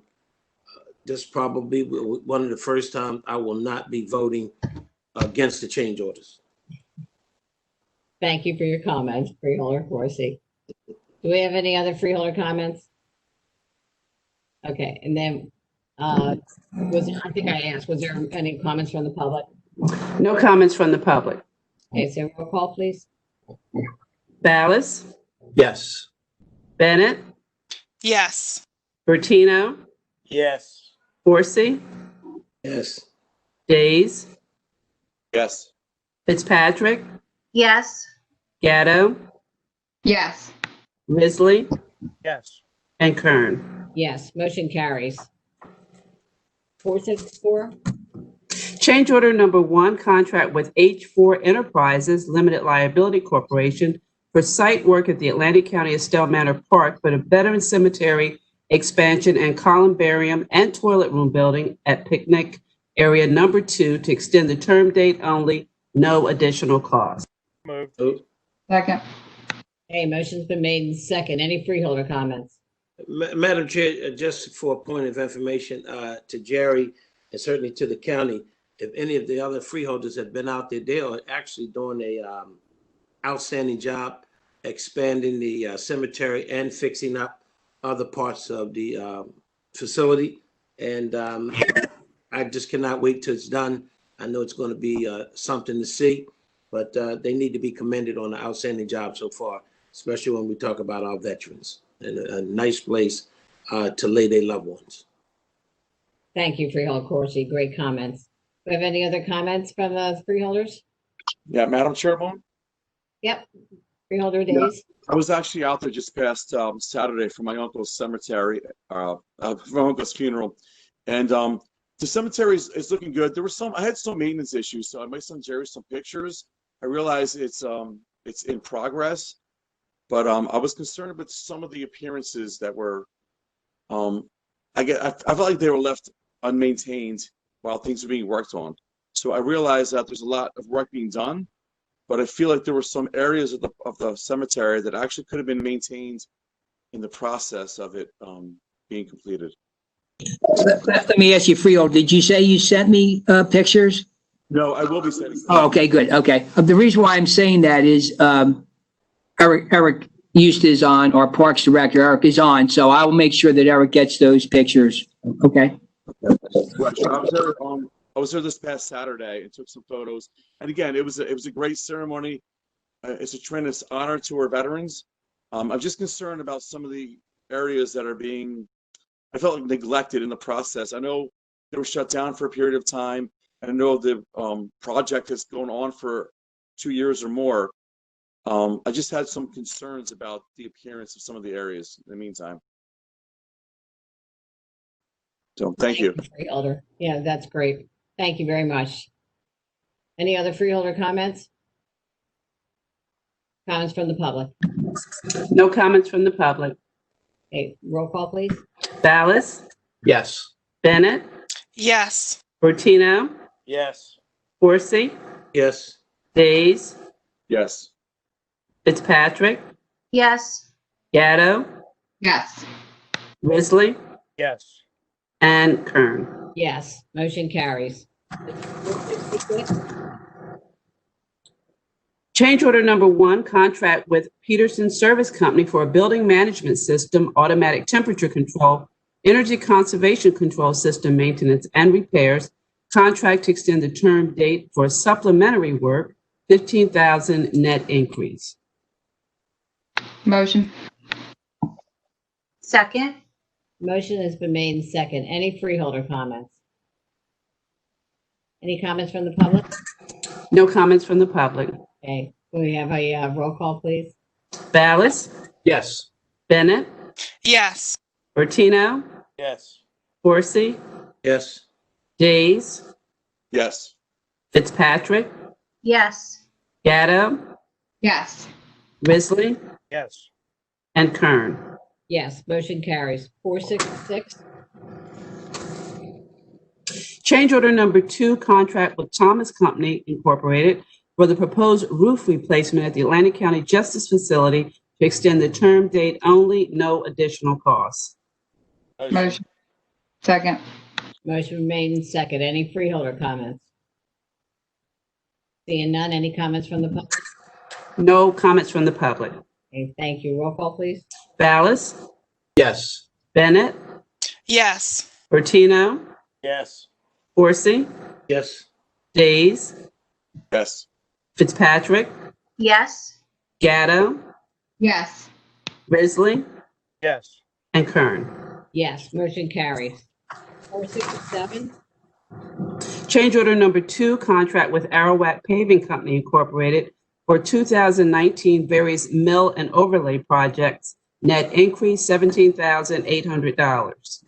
[SPEAKER 3] this probably one of the first times I will not be voting against the change orders.
[SPEAKER 1] Thank you for your comments, freeholder Corsi. Do we have any other freeholder comments? Okay, and then I think I asked, was there any comments from the public?
[SPEAKER 2] No comments from the public.
[SPEAKER 1] Okay, so roll call, please.
[SPEAKER 2] Ballas,
[SPEAKER 4] Yes.
[SPEAKER 2] Bennett,
[SPEAKER 13] Yes.
[SPEAKER 2] Bertino,
[SPEAKER 7] Yes.
[SPEAKER 2] Corsi,
[SPEAKER 3] Yes.
[SPEAKER 2] Days,
[SPEAKER 8] Yes.
[SPEAKER 2] Fitzpatrick,
[SPEAKER 10] Yes.
[SPEAKER 2] Gatto,
[SPEAKER 9] Yes.
[SPEAKER 2] Risley,
[SPEAKER 7] Yes.
[SPEAKER 2] and Kern.
[SPEAKER 1] Yes, motion carries. 464.
[SPEAKER 2] Change order number 1, contract with H4 Enterprises Limited Liability Corporation for site work at the Atlantic County Estelle Manor Park for the Veteran Cemetery expansion and columbarium and toilet room building at Picnic Area Number 2 to extend the term date only, no additional cost.
[SPEAKER 7] Moved.
[SPEAKER 9] Second.
[SPEAKER 1] Okay, motion's been made and second. Any freeholder comments?
[SPEAKER 3] Madam Chair, just for a point of information to Jerry and certainly to the county, if any of the other freeholders have been out there, they are actually doing a outstanding job expanding the cemetery and fixing up other parts of the facility. And I just cannot wait till it's done. I know it's going to be something to see, but they need to be commended on the outstanding job so far, especially when we talk about our veterans, and a nice place to lay their loved ones.
[SPEAKER 1] Thank you, freeholder Corsi. Great comments. Do we have any other comments from the freeholders?
[SPEAKER 8] Yeah, Madam Chairwoman?
[SPEAKER 1] Yep. Freeholder Days.
[SPEAKER 8] I was actually out there just past Saturday for my uncle's cemetery, for my uncle's funeral. And the cemetery is looking good. I had some maintenance issues, so I might send Jerry some pictures. I realize it's in progress, but I was concerned about some of the appearances that were, I felt like they were left unmaintained while things were being worked on. So I realized that there's a lot of work being done, but I feel like there were some areas of the cemetery that actually could have been maintained in the process of it being completed.
[SPEAKER 11] Let me ask you, Freehold, did you say you sent me pictures?
[SPEAKER 8] No, I will be sending.
[SPEAKER 11] Oh, okay, good. Okay. The reason why I'm saying that is Eric Eustace is on, our Parks Director, Eric is on, so I will make sure that Eric gets those pictures. Okay.
[SPEAKER 8] Right. So I was there this past Saturday and took some photos. And again, it was a great ceremony. It's a tremendous honor to our veterans. I'm just concerned about some of the areas that are being, I felt like, neglected in the process. I know they were shut down for a period of time, and I know the project has gone on for 2 years or more. I just had some concerns about the appearance of some of the areas in the meantime. So thank you.
[SPEAKER 1] Freeholder. Yeah, that's great. Thank you very much. Any other freeholder comments? Comments from the public?
[SPEAKER 2] No comments from the public.
[SPEAKER 1] Okay, roll call, please.
[SPEAKER 2] Ballas,
[SPEAKER 4] Yes.
[SPEAKER 2] Bennett,
[SPEAKER 13] Yes.
[SPEAKER 2] Bertino,
[SPEAKER 7] Yes.
[SPEAKER 2] Corsi,
[SPEAKER 3] Yes.
[SPEAKER 2] Days,
[SPEAKER 8] Yes.
[SPEAKER 2] Fitzpatrick,
[SPEAKER 10] Yes.
[SPEAKER 2] Gatto,
[SPEAKER 9] Yes.
[SPEAKER 2] Risley,
[SPEAKER 7] Yes.
[SPEAKER 2] and Kern.
[SPEAKER 1] Yes, motion carries.
[SPEAKER 2] Change order number 1, contract with Peterson Service Company for a building management system, automatic temperature control, energy conservation control system maintenance and repairs. Contract to extend the term date for supplementary work, $15,000 net increase.
[SPEAKER 9] Motion.
[SPEAKER 10] Second.
[SPEAKER 1] Motion has been made and second. Any freeholder comments? Any comments from the public?
[SPEAKER 2] No comments from the public.
[SPEAKER 1] Okay, Can we have a roll call, please?
[SPEAKER 2] Ballas,
[SPEAKER 4] Yes.
[SPEAKER 2] Bennett,
[SPEAKER 13] Yes.
[SPEAKER 2] Bertino,
[SPEAKER 7] Yes.
[SPEAKER 2] Horsey,
[SPEAKER 3] Yes.
[SPEAKER 2] Days,
[SPEAKER 8] Yes.
[SPEAKER 2] Fitzpatrick,
[SPEAKER 10] Yes.
[SPEAKER 2] Gatto,
[SPEAKER 9] Yes.
[SPEAKER 2] Risley,
[SPEAKER 7] Yes.
[SPEAKER 2] and Kern.
[SPEAKER 1] Yes, motion carries. 466.
[SPEAKER 2] Change order number 2, contract with Thomas Company Incorporated for the proposed roof replacement at the Atlantic County Justice Facility to extend the term date only, no additional costs.
[SPEAKER 9] Motion. Second.
[SPEAKER 1] Motion made and second. Any freeholder comments? Seeing none, any comments from the public?
[SPEAKER 2] No comments from the public.
[SPEAKER 1] Okay, thank you. Roll call, please.
[SPEAKER 2] Ballas,
[SPEAKER 4] Yes.
[SPEAKER 2] Bennett,
[SPEAKER 13] Yes.
[SPEAKER 2] Bertino,
[SPEAKER 7] Yes.
[SPEAKER 2] Horsey,
[SPEAKER 3] Yes.
[SPEAKER 2] Days,
[SPEAKER 8] Yes.
[SPEAKER 2] Fitzpatrick,
[SPEAKER 10] Yes.
[SPEAKER 2] Gatto,
[SPEAKER 9] Yes.
[SPEAKER 2] Risley,
[SPEAKER 7] Yes.
[SPEAKER 2] and Kern.
[SPEAKER 1] Yes, motion carries. 467.
[SPEAKER 2] Change order number 2, contract with Arawak Paving Company Incorporated for 2019 various mill and overlay projects. Net increase $17,800.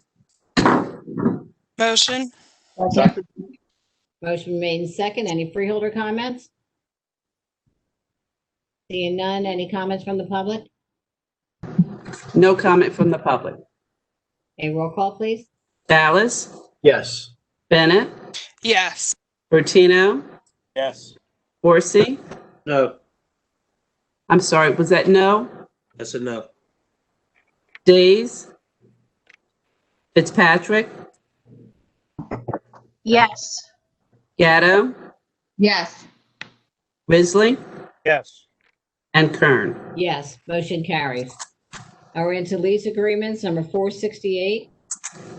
[SPEAKER 13] Motion.
[SPEAKER 9] Second.
[SPEAKER 1] Motion made and second. Any freeholder comments? Seeing none, any comments from the public?
[SPEAKER 2] No comment from the public.
[SPEAKER 1] A roll call, please.
[SPEAKER 2] Ballas,
[SPEAKER 4] Yes.
[SPEAKER 2] Bennett,
[SPEAKER 13] Yes.
[SPEAKER 2] Bertino,
[SPEAKER 7] Yes.
[SPEAKER 2] Horsey.
[SPEAKER 3] No.
[SPEAKER 2] I'm sorry, was that no?
[SPEAKER 3] That's a no.
[SPEAKER 2] Days, Fitzpatrick,
[SPEAKER 10] Yes.
[SPEAKER 2] Gatto,
[SPEAKER 9] Yes.
[SPEAKER 2] Risley,
[SPEAKER 7] Yes.
[SPEAKER 2] and Kern.
[SPEAKER 1] Yes, motion carries. Now we're into lease agreements, number 468.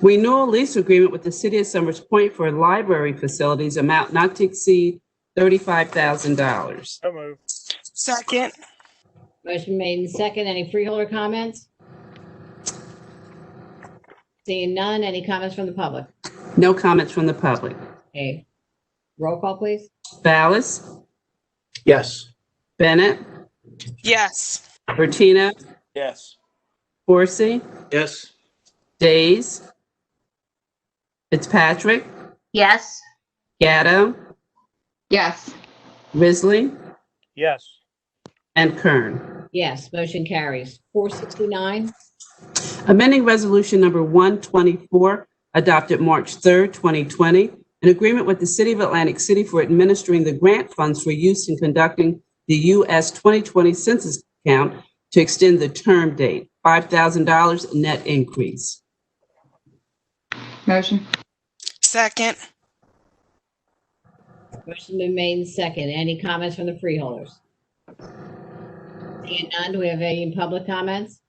[SPEAKER 2] Renewal lease agreement with the City of Summers Point for library facilities, amount not to exceed $35,000.
[SPEAKER 7] So moved.
[SPEAKER 13] Second.
[SPEAKER 1] Motion made and second. Any freeholder comments? Seeing none, any comments from the public?
[SPEAKER 2] No comments from the public.
[SPEAKER 1] Okay. Roll call, please.
[SPEAKER 2] Ballas,
[SPEAKER 4] Yes.
[SPEAKER 2] Bennett,
[SPEAKER 13] Yes.
[SPEAKER 2] Bertino,
[SPEAKER 7] Yes.
[SPEAKER 2] Horsey,
[SPEAKER 3] Yes.
[SPEAKER 2] Days, Fitzpatrick,
[SPEAKER 10] Yes.
[SPEAKER 2] Gatto,
[SPEAKER 9] Yes.
[SPEAKER 2] Risley,
[SPEAKER 7] Yes.
[SPEAKER 2] and Kern.
[SPEAKER 1] Yes, motion carries. 469.
[SPEAKER 2] Amending Resolution Number 124, adopted March 3rd, 2020, an agreement with the City of Atlantic City for administering the grant funds for use in conducting the U.S. 2020 Census count to extend the term date, $5,000 net increase.
[SPEAKER 9] Motion.
[SPEAKER 13] Second.
[SPEAKER 1] Motion been made and second. Any comments from the freeholders? Seeing none, do we have any public comments?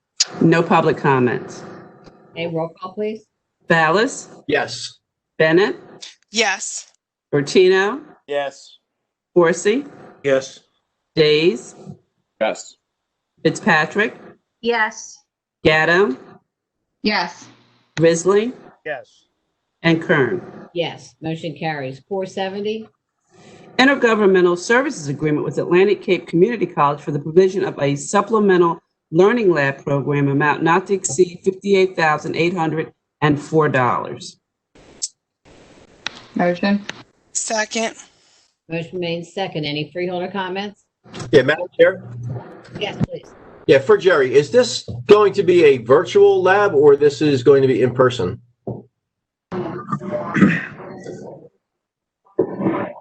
[SPEAKER 2] No public comments.
[SPEAKER 1] A roll call, please.
[SPEAKER 2] Ballas,
[SPEAKER 4] Yes.
[SPEAKER 2] Bennett,
[SPEAKER 13] Yes.
[SPEAKER 2] Bertino,
[SPEAKER 7] Yes.
[SPEAKER 2] Horsey,
[SPEAKER 3] Yes.
[SPEAKER 2] Days,
[SPEAKER 8] Yes.
[SPEAKER 2] Fitzpatrick,
[SPEAKER 10] Yes.
[SPEAKER 2] Gatto,
[SPEAKER 9] Yes.
[SPEAKER 2] Risley,
[SPEAKER 7] Yes.
[SPEAKER 2] and Kern.
[SPEAKER 1] Yes, motion carries. 470.
[SPEAKER 2] Intergovernmental Services Agreement with Atlantic Cape Community College for the provision of a supplemental learning lab program, amount not to exceed $58,804.
[SPEAKER 9] Motion.
[SPEAKER 13] Second.
[SPEAKER 1] Motion made and second. Any freeholder comments?
[SPEAKER 4] Yeah, Madam Chair?
[SPEAKER 1] Yes, please.
[SPEAKER 4] Yeah, for Jerry, is this going to be a virtual lab or this is going to be in person?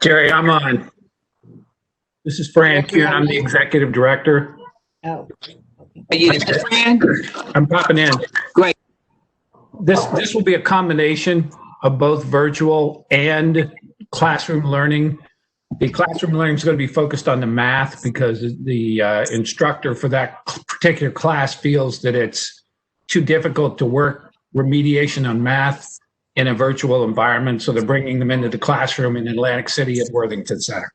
[SPEAKER 14] Jerry, I'm on. This is Fran Kuhn. I'm the executive director.
[SPEAKER 1] Oh,
[SPEAKER 14] I'm popping in.
[SPEAKER 11] Great.
[SPEAKER 14] This will be a combination of both virtual and classroom learning. The classroom learning is going to be focused on the math because the instructor for that particular class feels that it's too difficult to work remediation on math in a virtual environment. So they're bringing them into the classroom in Atlantic City at Worthington Center.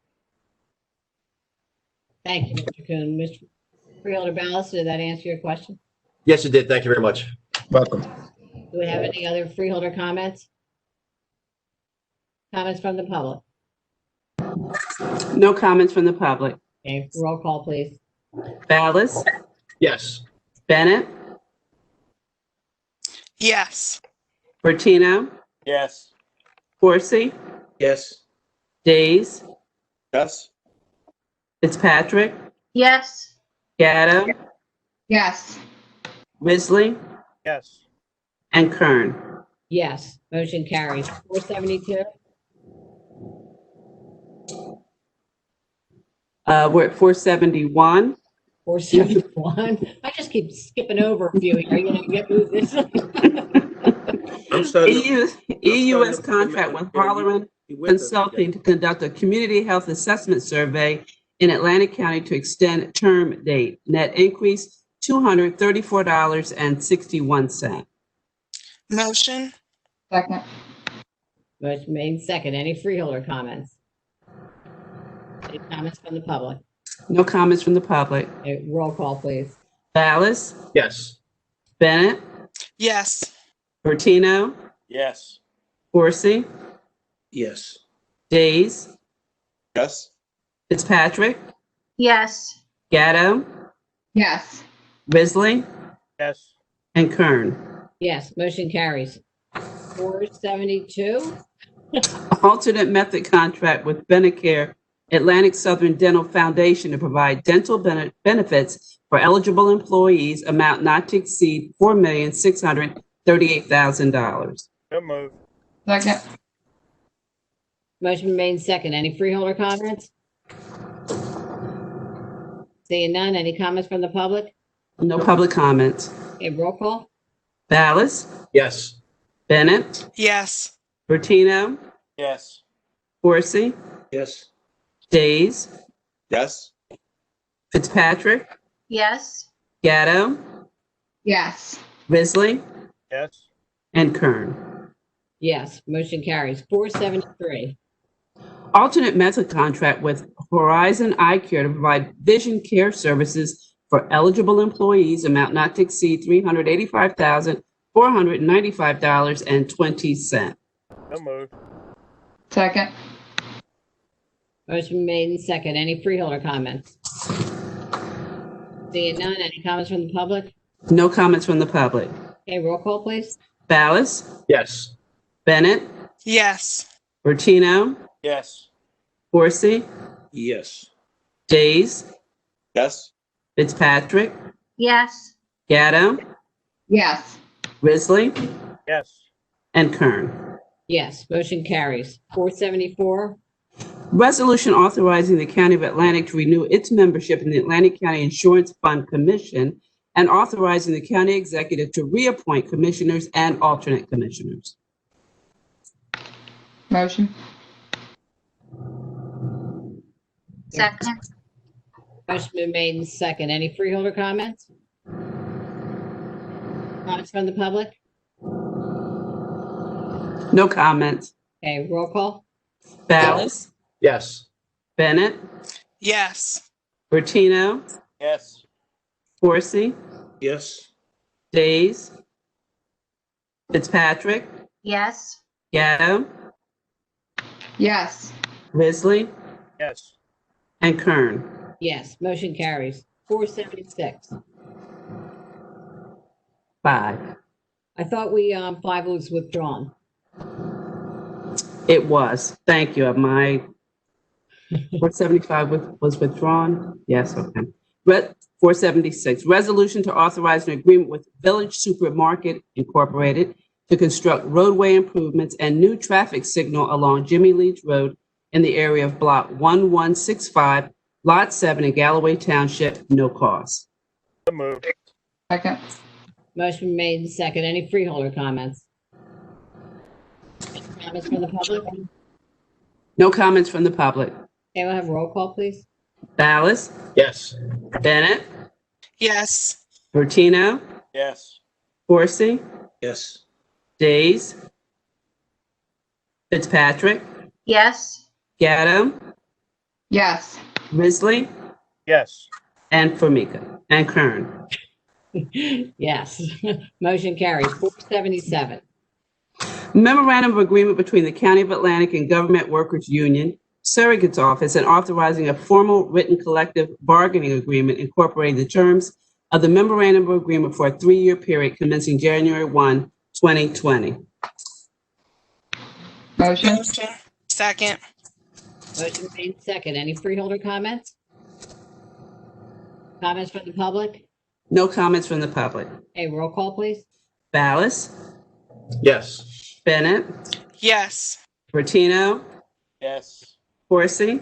[SPEAKER 1] thank you, Mr. Kuhn. Mr. Freeholder Ballas, did that answer your question?
[SPEAKER 4] Yes, it did. Thank you very much.
[SPEAKER 14] Welcome.
[SPEAKER 1] Do we have any other freeholder comments? Comments from the public?
[SPEAKER 2] No comments from the public.
[SPEAKER 1] Okay, roll call, please.
[SPEAKER 2] Ballas,
[SPEAKER 4] Yes.
[SPEAKER 2] Bennett,
[SPEAKER 13] Yes.
[SPEAKER 2] Bertino,
[SPEAKER 7] Yes.
[SPEAKER 2] Corsi,
[SPEAKER 3] Yes.
[SPEAKER 2] Days,
[SPEAKER 8] Yes.
[SPEAKER 2] Fitzpatrick,
[SPEAKER 10] Yes.
[SPEAKER 2] Gatto,
[SPEAKER 9] Yes.
[SPEAKER 2] Risley,
[SPEAKER 7] Yes.
[SPEAKER 2] and Kern.
[SPEAKER 1] Yes, motion carries. 472.
[SPEAKER 2] We're at 471.
[SPEAKER 1] 471. I just keep skipping over a few here, get through this.
[SPEAKER 3] I'm starting to-
[SPEAKER 2] EUS contract with
[SPEAKER 3] Yeah,
[SPEAKER 2] Holleran
[SPEAKER 3] you with us,
[SPEAKER 2] Consulting to conduct a community health assessment survey in Atlantic County to extend term date. Net increase, $234.61.
[SPEAKER 13] Motion.
[SPEAKER 9] Second.
[SPEAKER 1] Motion made second. Any freeholder comments? Any comments from the public?
[SPEAKER 2] No comments from the public.
[SPEAKER 1] Okay, roll call, please.
[SPEAKER 2] Ballas,
[SPEAKER 4] Yes.
[SPEAKER 2] Bennett,
[SPEAKER 13] Yes.
[SPEAKER 2] Bertino,
[SPEAKER 7] Yes.
[SPEAKER 2] Corsi,
[SPEAKER 3] Yes.
[SPEAKER 2] Days,
[SPEAKER 8] Yes.
[SPEAKER 2] Fitzpatrick,
[SPEAKER 10] Yes.
[SPEAKER 2] Gatto,
[SPEAKER 9] Yes.
[SPEAKER 2] Risley,
[SPEAKER 7] Yes.
[SPEAKER 2] and Kern.
[SPEAKER 1] Yes, motion carries. 472.
[SPEAKER 2] Alternate method contract with Benecare Atlantic Southern Dental Foundation to provide dental benefits for eligible employees, amount not to exceed $4,638,000.
[SPEAKER 7] So moved.
[SPEAKER 9] Second.
[SPEAKER 1] Motion made second. Any freeholder comments? Seeing none. Any comments from the public?
[SPEAKER 2] No public comments.
[SPEAKER 1] Okay, roll call.
[SPEAKER 2] Ballas,
[SPEAKER 4] Yes.
[SPEAKER 2] Bennett,
[SPEAKER 13] Yes.
[SPEAKER 2] Bertino,
[SPEAKER 7] Yes.
[SPEAKER 2] Corsi,
[SPEAKER 3] Yes.
[SPEAKER 2] Days,
[SPEAKER 8] Yes.
[SPEAKER 2] Fitzpatrick,
[SPEAKER 10] Yes.
[SPEAKER 2] Gatto,
[SPEAKER 9] Yes.
[SPEAKER 2] Risley,
[SPEAKER 7] Yes.
[SPEAKER 2] and Kern.
[SPEAKER 1] Yes, motion carries. 473.
[SPEAKER 2] Alternate method contract with Horizon Eye Care to provide vision care services for eligible employees, amount not to exceed $385,495.20.
[SPEAKER 7] So moved.
[SPEAKER 9] Second.
[SPEAKER 1] Motion made second. Any freeholder comments? Seeing none. Any comments from the public?
[SPEAKER 2] No comments from the public.
[SPEAKER 1] Okay, roll call, please.
[SPEAKER 2] Ballas,
[SPEAKER 4] Yes.
[SPEAKER 2] Bennett,
[SPEAKER 13] Yes.
[SPEAKER 2] Bertino,
[SPEAKER 7] Yes.
[SPEAKER 2] Corsi,
[SPEAKER 3] Yes.
[SPEAKER 2] Days,
[SPEAKER 8] Yes.
[SPEAKER 2] Fitzpatrick,
[SPEAKER 10] Yes.
[SPEAKER 2] Gatto,
[SPEAKER 9] Yes.
[SPEAKER 2] Risley,
[SPEAKER 7] Yes.
[SPEAKER 2] and Kern.
[SPEAKER 1] Yes, motion carries. 474.
[SPEAKER 2] Resolution authorizing the County of Atlantic to renew its membership in the Atlantic County Insurance Fund Commission and authorizing the county executive to reappoint commissioners and alternate commissioners.
[SPEAKER 9] Motion.
[SPEAKER 10] Second.
[SPEAKER 1] Motion been made second. Any freeholder comments? Comments from the public?
[SPEAKER 2] No comments.
[SPEAKER 1] Okay, roll call.
[SPEAKER 2] Ballas,
[SPEAKER 4] Yes.
[SPEAKER 2] Bennett,
[SPEAKER 13] Yes.
[SPEAKER 2] Bertino,
[SPEAKER 7] Yes.
[SPEAKER 2] Corsi,
[SPEAKER 3] Yes.
[SPEAKER 2] Days, Fitzpatrick,
[SPEAKER 10] Yes.
[SPEAKER 2] Gatto,
[SPEAKER 9] Yes.
[SPEAKER 2] Risley,
[SPEAKER 7] Yes.
[SPEAKER 2] and Kern.
[SPEAKER 1] Yes, motion carries. 476.
[SPEAKER 2] 5.
[SPEAKER 1] I thought we, 5 was withdrawn.
[SPEAKER 2] It was. Thank you. My 475 was withdrawn. Yes, okay. 476, resolution to authorize an agreement with Village Supermarket Incorporated to construct roadway improvements and new traffic signal along Jimmy Leach Road in the area of Block 1165, Lot 7 in Galloway Township, no cost.
[SPEAKER 7] So moved.
[SPEAKER 9] Second.
[SPEAKER 1] Motion made second. Any freeholder comments? Any comments from the public?
[SPEAKER 2] No comments from the public.
[SPEAKER 1] Okay, we'll have roll call, please.
[SPEAKER 2] Ballas,
[SPEAKER 4] Yes.
[SPEAKER 2] Bennett,
[SPEAKER 13] Yes.
[SPEAKER 2] Bertino,
[SPEAKER 7] Yes.
[SPEAKER 2] Corsi,
[SPEAKER 3] Yes.
[SPEAKER 2] Days, Fitzpatrick,
[SPEAKER 10] Yes.
[SPEAKER 2] Gatto,
[SPEAKER 9] Yes.
[SPEAKER 2] Risley,
[SPEAKER 7] Yes.
[SPEAKER 2] and Formica, and Kern.
[SPEAKER 1] Yes, motion carries. 477.
[SPEAKER 2] Memorandum of Agreement between the County of Atlantic and Government Workers Union, Surrogate's Office and authorizing a formal written collective bargaining agreement incorporating the terms of the memorandum of agreement for a 3-year period commencing January 1, 2020.
[SPEAKER 9] Motion?
[SPEAKER 13] Motion. Second.
[SPEAKER 1] Motion made second. Any freeholder comments? Comments from the public?
[SPEAKER 2] No comments from the public.
[SPEAKER 1] Okay, roll call, please.
[SPEAKER 2] Ballas,
[SPEAKER 4] Yes.
[SPEAKER 2] Bennett,
[SPEAKER 13] Yes.
[SPEAKER 2] Bertino,
[SPEAKER 7] Yes.
[SPEAKER 2] Corsi,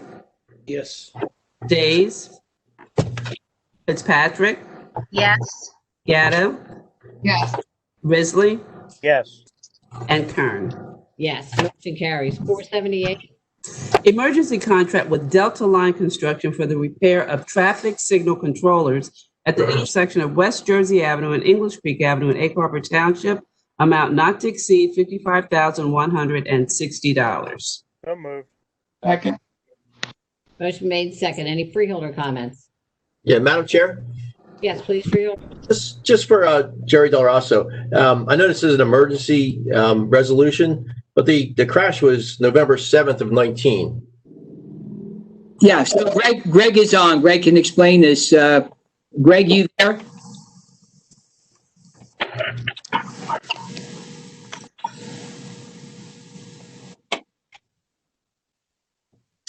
[SPEAKER 3] Yes.
[SPEAKER 2] Days, Fitzpatrick,
[SPEAKER 10] Yes.
[SPEAKER 2] Gatto,
[SPEAKER 9] Yes.
[SPEAKER 2] Risley,
[SPEAKER 7] Yes.
[SPEAKER 2] and Kern.
[SPEAKER 1] Yes, motion carries. 478.
[SPEAKER 2] Emergency contract with Delta Line Construction for the repair of traffic signal controllers at the intersection of West Jersey Avenue and English Creek Avenue in Egg Harbor Township, amount not to exceed $55,160.
[SPEAKER 7] So moved.
[SPEAKER 9] Second.
[SPEAKER 1] Motion made second. Any freeholder comments?
[SPEAKER 4] Yeah, Madam Chair,
[SPEAKER 1] Yes, please, freeholder.
[SPEAKER 4] just for Jerry Del Rosso. I know this is an emergency resolution, but the crash was November 7th of 19.
[SPEAKER 11] Yeah, so Greg is on. Greg can explain this. Greg, you there?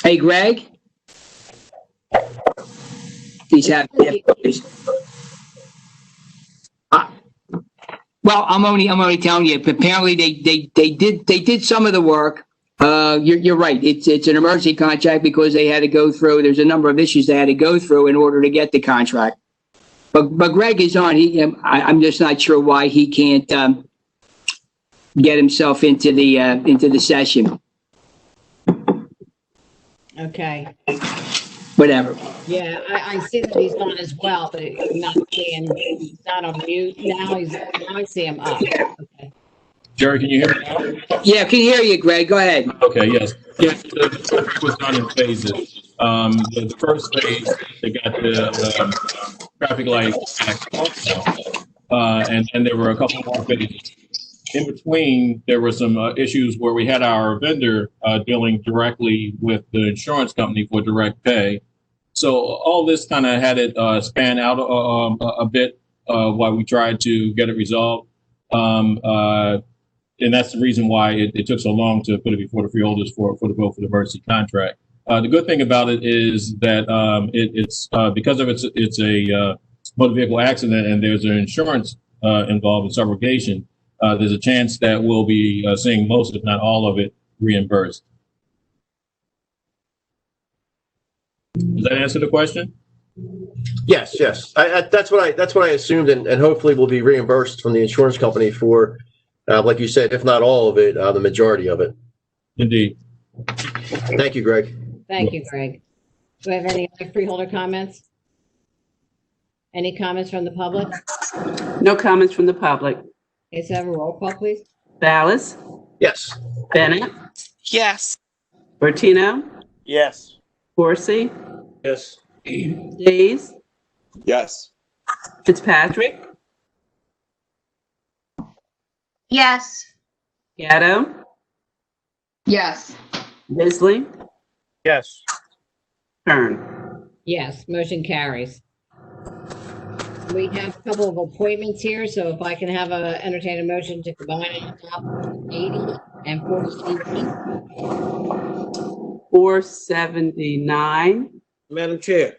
[SPEAKER 11] Hey, Greg? He's having difficulties. Well, I'm only telling you. Apparently, they did some of the work. You're right. It's an emergency contract because they had to go through. There's a number of issues they had to go through in order to get the contract. But Greg is on. I'm just not sure why he can't get himself into the session.
[SPEAKER 1] Okay.
[SPEAKER 11] Whatever.
[SPEAKER 1] Yeah, I see that he's on as well, but I'm not seeing, he's not on mute. Now I see him up. Okay.
[SPEAKER 15] Jerry, can you hear me now?
[SPEAKER 11] Yeah, I can hear you, Greg. Go ahead.
[SPEAKER 15] Okay, yes. Yes, the contract was done in phases. The first phase, they got the traffic lights back, and then there were a couple more phases. In between, there were some issues where we had our vendor dealing directly with the insurance company for direct pay. So all this kind of had it span out a bit while we tried to get it resolved. And that's the reason why it took so long to put it before the freeholders for the vote for the emergency contract. The good thing about it is that it's because of it's a motor vehicle accident and there's an insurance involved in subrogation. There's a chance that we'll be seeing most, if not all of it, reimbursed. Does that answer the question?
[SPEAKER 4] Yes. That's what I assumed, and hopefully we'll be reimbursed from the insurance company for, like you said, if not all of it, the majority of it.
[SPEAKER 15] Indeed.
[SPEAKER 4] Thank you, Greg.
[SPEAKER 1] Thank you, Greg. Do we have any other freeholder comments? Any comments from the public?
[SPEAKER 2] No comments from the public.
[SPEAKER 1] Okay, so have a roll call, please.
[SPEAKER 2] Ballas,
[SPEAKER 4] Yes.
[SPEAKER 2] Bennett,
[SPEAKER 13] Yes.
[SPEAKER 2] Bertino,
[SPEAKER 7] Yes.
[SPEAKER 2] Corsi,
[SPEAKER 3] Yes.
[SPEAKER 2] Days,
[SPEAKER 8] Yes.
[SPEAKER 2] Fitzpatrick,
[SPEAKER 10] Yes.
[SPEAKER 2] Gatto,
[SPEAKER 9] Yes.
[SPEAKER 2] Risley,
[SPEAKER 7] Yes.
[SPEAKER 2] Kern.
[SPEAKER 1] Yes, motion carries. We have a couple of appointments here, so if I can have entertain a motion to combine and adopt 80 and 479.
[SPEAKER 2] 479.
[SPEAKER 3] Madam Chair,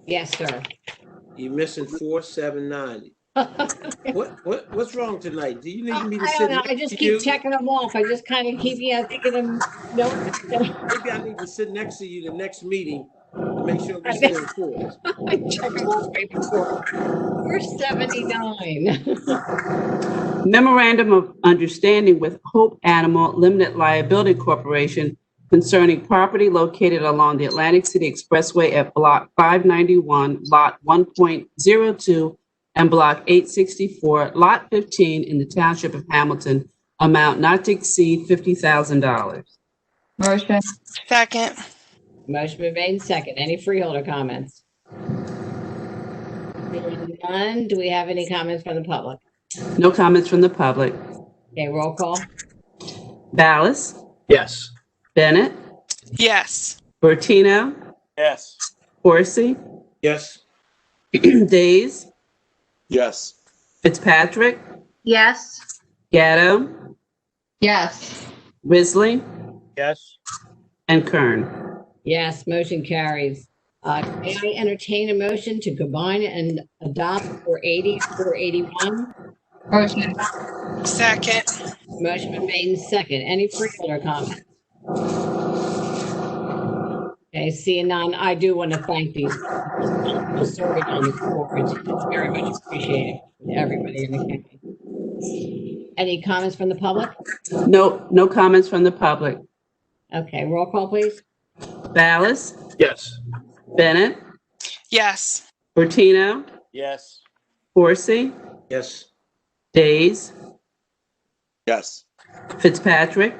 [SPEAKER 1] Yes, sir.
[SPEAKER 3] you're missing 479. What's wrong tonight? Do you need me to
[SPEAKER 1] I
[SPEAKER 3] sit
[SPEAKER 1] don't know. I
[SPEAKER 3] next
[SPEAKER 1] just
[SPEAKER 3] to
[SPEAKER 1] keep
[SPEAKER 3] you?
[SPEAKER 1] checking them off. I just kind of keep thinking them. No.
[SPEAKER 3] Maybe I need to sit next to you the next meeting to make sure we stay in course.
[SPEAKER 1] I check them off right before. 479.
[SPEAKER 2] Memorandum of Understanding with Hope Animal Limited Liability Corporation concerning property located along the Atlantic City Expressway at Block 591, Lot 1.02, and Block 864, Lot 15 in the Township of Hamilton, amount not to exceed $50,000.
[SPEAKER 9] Motion.
[SPEAKER 13] Second.
[SPEAKER 1] Motion been made second. Any freeholder comments? Seeing none, do we have any comments from the public?
[SPEAKER 2] No comments from the public.
[SPEAKER 1] Okay, roll call.
[SPEAKER 2] Ballas,
[SPEAKER 4] Yes.
[SPEAKER 2] Bennett,
[SPEAKER 13] Yes.
[SPEAKER 2] Bertino,
[SPEAKER 7] Yes.
[SPEAKER 2] Horsey,
[SPEAKER 3] Yes.
[SPEAKER 2] Days,
[SPEAKER 8] Yes.
[SPEAKER 2] Fitzpatrick,
[SPEAKER 10] Yes.
[SPEAKER 2] Gatto,
[SPEAKER 9] Yes.
[SPEAKER 2] Risley,
[SPEAKER 7] Yes.
[SPEAKER 2] and Kern.
[SPEAKER 1] Yes, motion carries. May I entertain a motion to combine and adopt 480 and 481?
[SPEAKER 9] Motion.
[SPEAKER 13] Second.
[SPEAKER 1] Motion been made and second. Any freeholder comments? Okay, seeing none, I do want to thank these people serving on the boards. It's very much appreciated from everybody in the county. Any comments from the public?
[SPEAKER 2] No comments from the public.
[SPEAKER 1] Okay, roll call, please.
[SPEAKER 2] Ballas,
[SPEAKER 4] Yes.
[SPEAKER 2] Bennett,
[SPEAKER 13] Yes.
[SPEAKER 2] Bertino,
[SPEAKER 7] Yes.
[SPEAKER 2] Horsey,
[SPEAKER 3] Yes.
[SPEAKER 2] Days,
[SPEAKER 8] Yes.
[SPEAKER 2] Fitzpatrick,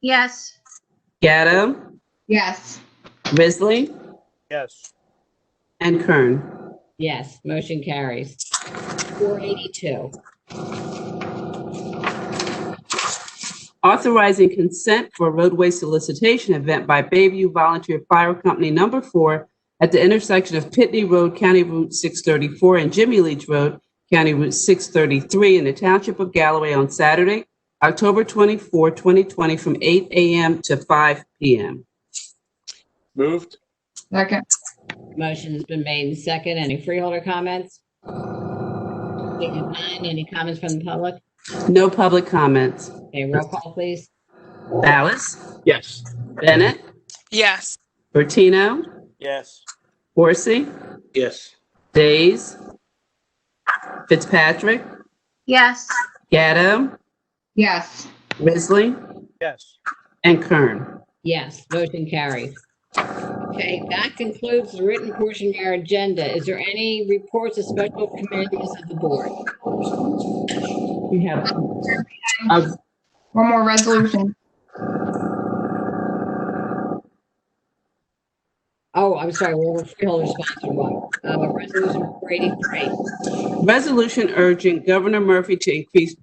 [SPEAKER 10] Yes.
[SPEAKER 2] Gatto,
[SPEAKER 9] Yes.
[SPEAKER 2] Risley,
[SPEAKER 7] Yes.
[SPEAKER 2] and Kern.
[SPEAKER 1] Yes, motion carries. 482.
[SPEAKER 2] Authorizing consent for a roadway solicitation event by Bayview Volunteer Fire Company Number 4 at the intersection of Pitney Road, County Route 634, and Jimmy Leach Road, County Route 633, in the Township of Galloway on Saturday, October 24, 2020, from 8 a.m. to 5 p.m.
[SPEAKER 8] Moved.
[SPEAKER 9] Second.
[SPEAKER 1] Motion's been made and second. Any freeholder comments? Seeing none, any comments from the public?
[SPEAKER 2] No public comments.
[SPEAKER 1] Okay, roll call, please.
[SPEAKER 2] Ballas,
[SPEAKER 4] Yes.
[SPEAKER 2] Bennett,
[SPEAKER 13] Yes.
[SPEAKER 2] Bertino,
[SPEAKER 7] Yes.
[SPEAKER 2] Horsey,
[SPEAKER 3] Yes.
[SPEAKER 2] Days, Fitzpatrick,
[SPEAKER 10] Yes.
[SPEAKER 2] Gatto,
[SPEAKER 9] Yes.
[SPEAKER 2] Risley,
[SPEAKER 7] Yes.
[SPEAKER 2] and Kern.
[SPEAKER 1] Yes, motion carries. Okay, that concludes the written portion of our agenda. Is there any reports of special committees of the board?
[SPEAKER 2] We have
[SPEAKER 9] One more resolution.
[SPEAKER 1] Oh, I'm sorry, we're a freeholder sponsored one. Resolution 483.
[SPEAKER 2] resolution urging Governor Murphy to increase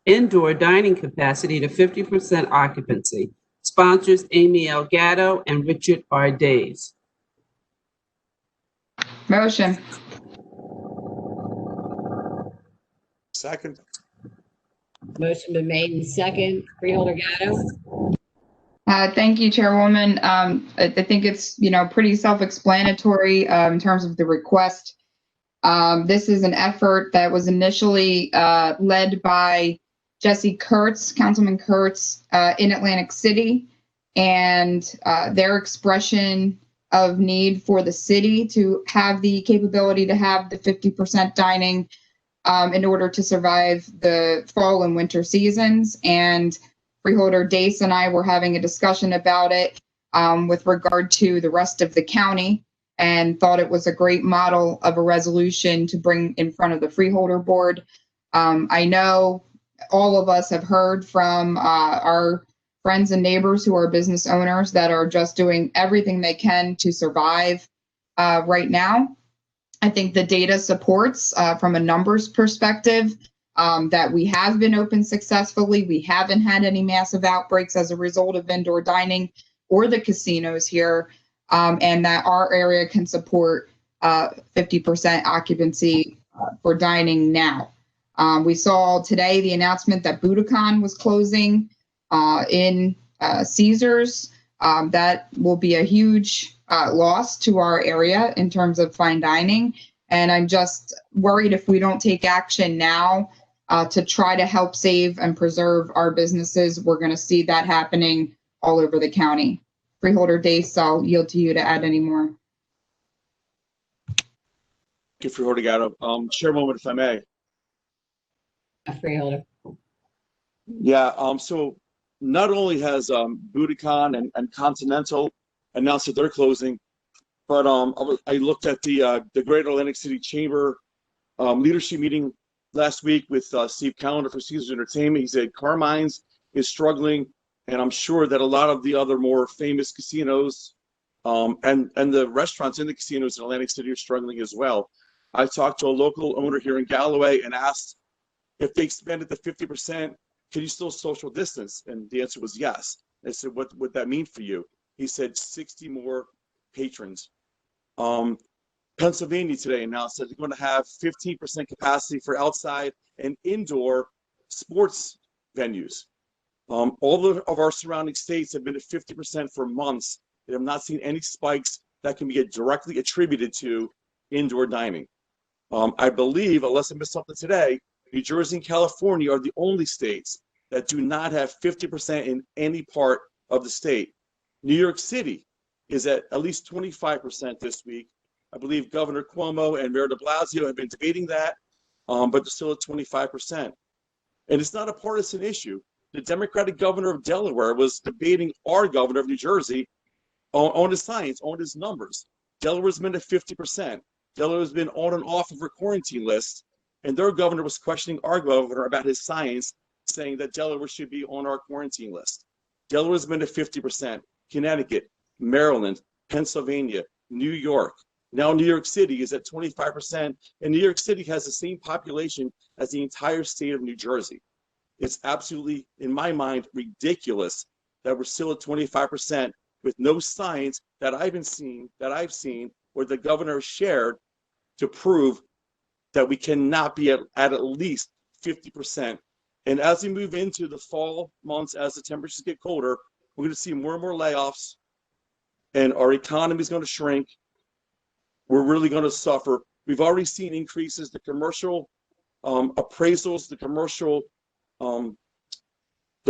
[SPEAKER 2] indoor dining capacity to 50% occupancy. Sponsors Amy L. Gatto and Richard R. Days.
[SPEAKER 9] Motion.
[SPEAKER 8] Second.
[SPEAKER 1] Motion been made and second. Freeholder Gatto?
[SPEAKER 9] Thank you, Chairwoman. I think it's, pretty self-explanatory in terms of the request. This is an effort that was initially led by Jesse Kurtz, Councilman Kurtz, in Atlantic City, and their expression of need for the city to have the capability to have the 50% dining in order to survive the fall and winter seasons. And Freeholder Dace and I were having a discussion about it with regard to the rest of the county, and thought it was a great model of a resolution to bring in front of the Freeholder Board. I know all of us have heard from our friends and neighbors who are business owners that are just doing everything they can to survive right now. I think the data supports from a numbers perspective that we have been open successfully. We haven't had any massive outbreaks as a result of indoor dining or the casinos here, and that our area can support 50% occupancy for dining now. We saw today the announcement that Budokan was closing in Caesars. That will be a huge loss to our area in terms of fine dining. And I'm just worried if we don't take action now to try to help save and preserve our businesses, we're going to see that happening all over the county. Freeholder Dace, I'll yield to you to add any more.
[SPEAKER 8] Thank you, Freeholder Gatto. Chairwoman, if I may.
[SPEAKER 1] Freeholder.
[SPEAKER 8] Yeah, so not only has Budokan and Continental announced that they're closing, but I looked at the Greater Atlantic City Chamber leadership meeting last week with Steve Callender for Caesars Entertainment. He said Carmine's is struggling, and I'm sure that a lot of the other more famous casinos and the restaurants in the casinos in Atlantic City are struggling as well. I talked to a local owner here in Galloway and asked if they expanded to 50%, can you still social distance? And the answer was yes. I said, what would that mean for you? he said 60 more patrons. Pennsylvania today announced that they're going to have 15% capacity for outside and indoor sports venues. All of our surrounding states have been at 50% for months and have not seen any spikes that can be directly attributed to indoor dining. I believe, unless I missed something today, New Jersey and California are the only states that do not have 50% in any part of the state. New York City is at least 25% this week. I believe Governor Cuomo and Mayor de Blasio have been debating that, but they're still at 25%. And it's not a partisan issue. The Democratic governor of Delaware was debating our governor of New Jersey on his science, on his numbers. Delaware's been at 50%. Delaware's been on and off of our quarantine list, and their governor was questioning our governor about his science, saying that Delaware should be on our quarantine list. Delaware's been at 50%. Connecticut, Maryland, Pennsylvania, New York. Now New York City is at 25%, and New York City has the same population as the entire state of New Jersey. It's absolutely, in my mind, ridiculous that we're still at 25% with no science that I've seen, or the governor shared to prove that we cannot be at least 50%. And as we move into the fall months, as the temperatures get colder, we're going to see more and more layoffs, and our economy is going to shrink. We're really going to suffer. We've already seen increases. The commercial appraisals, the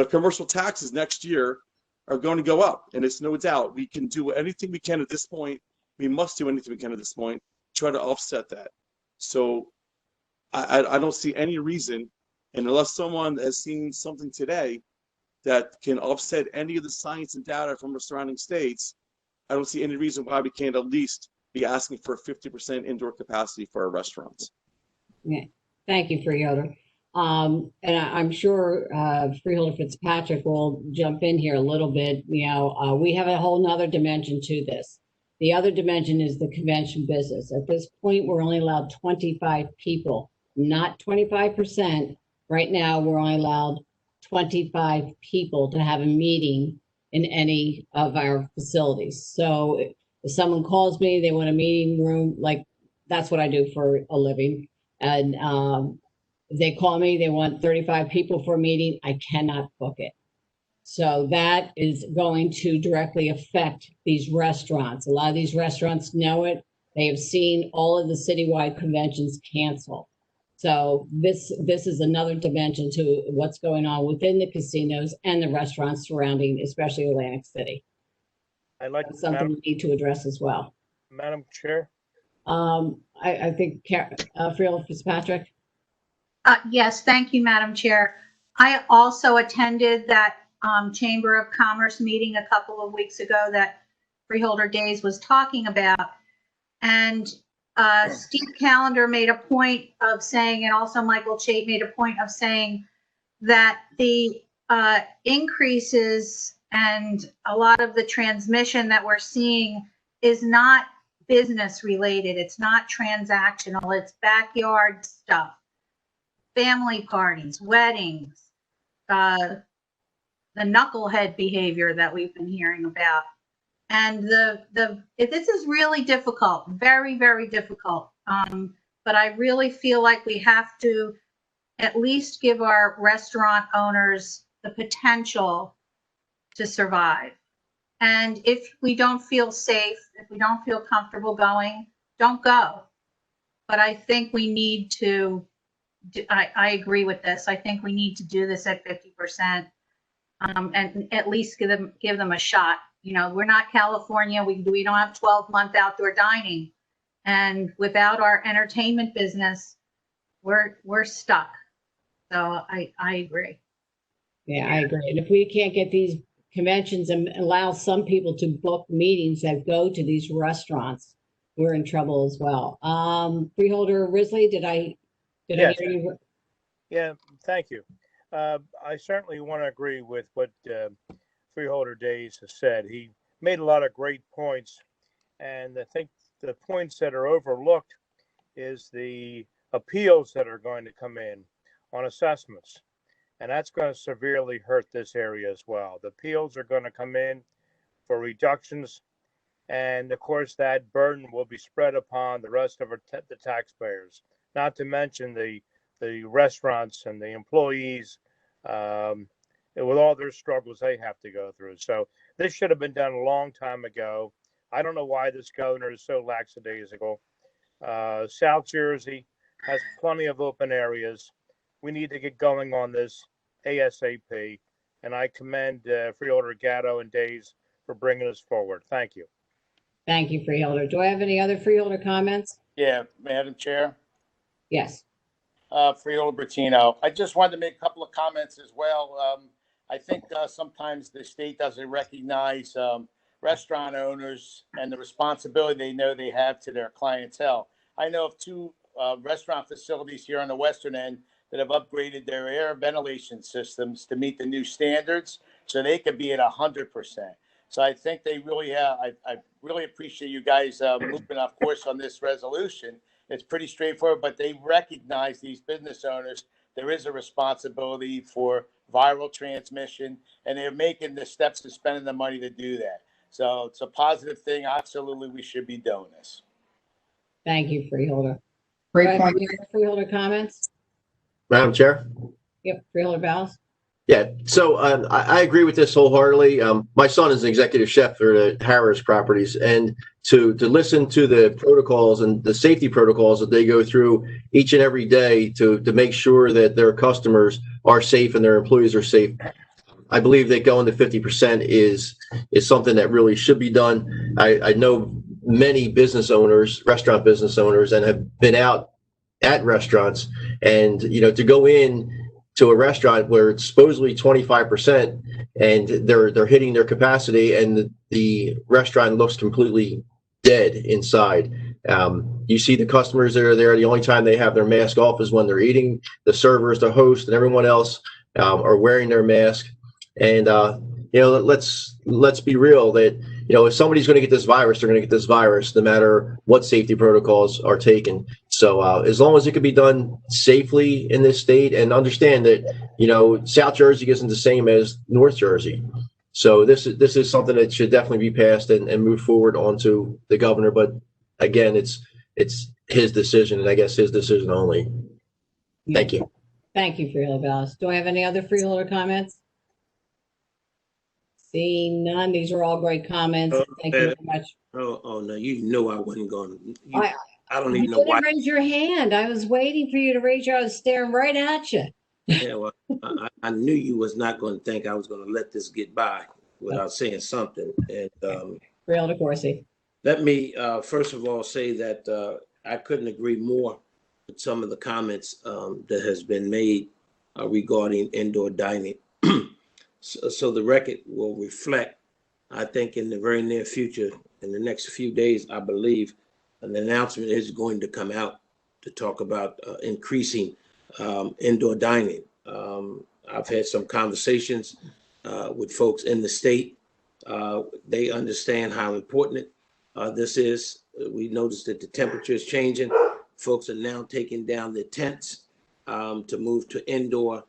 [SPEAKER 8] commercial taxes next year are going to go up, and it's no doubt. We can do anything we can at this point. We must do anything we can at this point, try to offset that. So I don't see any reason, and unless someone has seen something today that can offset any of the science and data from the surrounding states, I don't see any reason why we can't at least be asking for 50% indoor capacity for our restaurants.
[SPEAKER 1] Yeah. Thank you, Freeholder. And I'm sure Freeholder Fitzpatrick will jump in here a little bit. We have a whole nother dimension to this. The other dimension is the convention business. At this point, we're only allowed 25 people, not 25%. Right now, we're only allowed 25 people to have a meeting in any of our facilities. So if someone calls me, they want a meeting room, like that's what I do for a living. And if they call me, they want 35 people for a meeting, I cannot book it. So that is going to directly affect these restaurants. A lot of these restaurants know it. They have seen all of the citywide conventions cancel. So this is another dimension to what's going on within the casinos and the restaurants surrounding, especially Atlantic City.
[SPEAKER 7] I'd like
[SPEAKER 1] That's something we need to address as well.
[SPEAKER 7] Madam Chair.
[SPEAKER 1] I think Freeholder Fitzpatrick.
[SPEAKER 10] Yes, thank you, Madam Chair. I also attended that Chamber of Commerce meeting a couple of weeks ago that Freeholder Days was talking about. And Steve Callender made a point of saying, and also Michael Chait made a point of saying that the increases and a lot of the transmission that we're seeing is not business related. It's not transactional. It's backyard stuff, family parties, weddings, the knucklehead behavior that we've been hearing about. And this is really difficult, very, very difficult. But I really feel like we have to at least give our restaurant owners the potential to survive. And if we don't feel safe, if we don't feel comfortable going, don't go. But I think we need to, I agree with this. I think we need to do this at 50%, and at least give them a shot. You know, we're not California. We don't have 12-month outdoor dining, and without our entertainment business, we're stuck. So I agree.
[SPEAKER 1] Yeah, I agree. And if we can't get these conventions and allow some people to book meetings that go to these restaurants, we're in trouble as well. Freeholder Risley, did I hear you?
[SPEAKER 7] Yeah, thank you. I certainly want to agree with what Freeholder Days has said. He made a lot of great points, and I think the points that are overlooked is the appeals that are going to come in on assessments, and that's going to severely hurt this area as well. The appeals are going to come in for reductions. And of course, that burden will be spread upon the rest of the taxpayers, not to mention the restaurants and the employees with all their struggles they have to go through. So this should have been done a long time ago. I don't know why this governor is so lackadaisical. South Jersey has plenty of open areas. We need to get going on this ASAP. And I commend Freeholder Gatto and Days for bringing us forward. Thank you.
[SPEAKER 1] Thank you, Freeholder. Do I have any other Freeholder comments?
[SPEAKER 16] Yeah, Madam Chair.
[SPEAKER 1] Yes.
[SPEAKER 16] Freeholder Bertino. I just wanted to make a couple of comments as well. I think sometimes the state doesn't recognize restaurant owners and the responsibility they know they have to their clientele. I know of two restaurant facilities here on the western end that have upgraded their air ventilation systems to meet the new standards so they could be at 100%. So I think they really have, I really appreciate you guys moving, of course, on this resolution. It's pretty straightforward, but they recognize, these business owners, there is a responsibility for viral transmission, and they're making the steps to spending the money to do that. So it's a positive thing. Absolutely, we should be doing this.
[SPEAKER 1] Thank you, Freeholder.
[SPEAKER 9] Great point.
[SPEAKER 1] Any other Freeholder comments?
[SPEAKER 4] Madam Chair?
[SPEAKER 1] Yep, Freeholder Ballas.
[SPEAKER 4] Yeah, so I agree with this wholeheartedly. My son is an executive chef for the Harris properties, and to listen to the protocols and the safety protocols that they go through each and every day to make sure that their customers are safe and their employees are safe, I believe that going to 50% is something that really should be done. I know many business owners, restaurant business owners, and have been out at restaurants, and to go in to a restaurant where it's supposedly 25% and they're hitting their capacity, and the restaurant looks completely dead inside. You see the customers that are there, the only time they have their mask off is when they're eating. The servers, the host, and everyone else are wearing their mask. And let's be real that if somebody's going to get this virus, they're going to get this virus no matter what safety protocols are taken. So as long as it can be done safely in this state, and understand that South Jersey isn't the same as North Jersey. So this is something that should definitely be passed and move forward onto the governor. But again, it's his decision, and I guess his decision only. Thank you.
[SPEAKER 1] Thank you, Freeholder Ballas. Do I have any other Freeholder comments? Seeing none, these are all great comments. Thank you very much.
[SPEAKER 3] Oh no, you know I wasn't going. I don't even know
[SPEAKER 1] You
[SPEAKER 3] why.
[SPEAKER 1] didn't raise your hand. I was waiting for you to raise your hand. I was staring right at you.
[SPEAKER 3] Yeah, well, I knew you was not going to think I was going to let this get by without saying something. And
[SPEAKER 1] Freeholder Corsi.
[SPEAKER 3] let me first of all say that I couldn't agree more with some of the comments that has been made regarding indoor dining. So the record will reflect, I think, in the very near future, in the next few days, I believe, an announcement is going to come out to talk about increasing indoor dining. I've had some conversations with folks in the state. They understand how important this is. We noticed that the temperature is changing. Folks are now taking down their tents to move to indoor.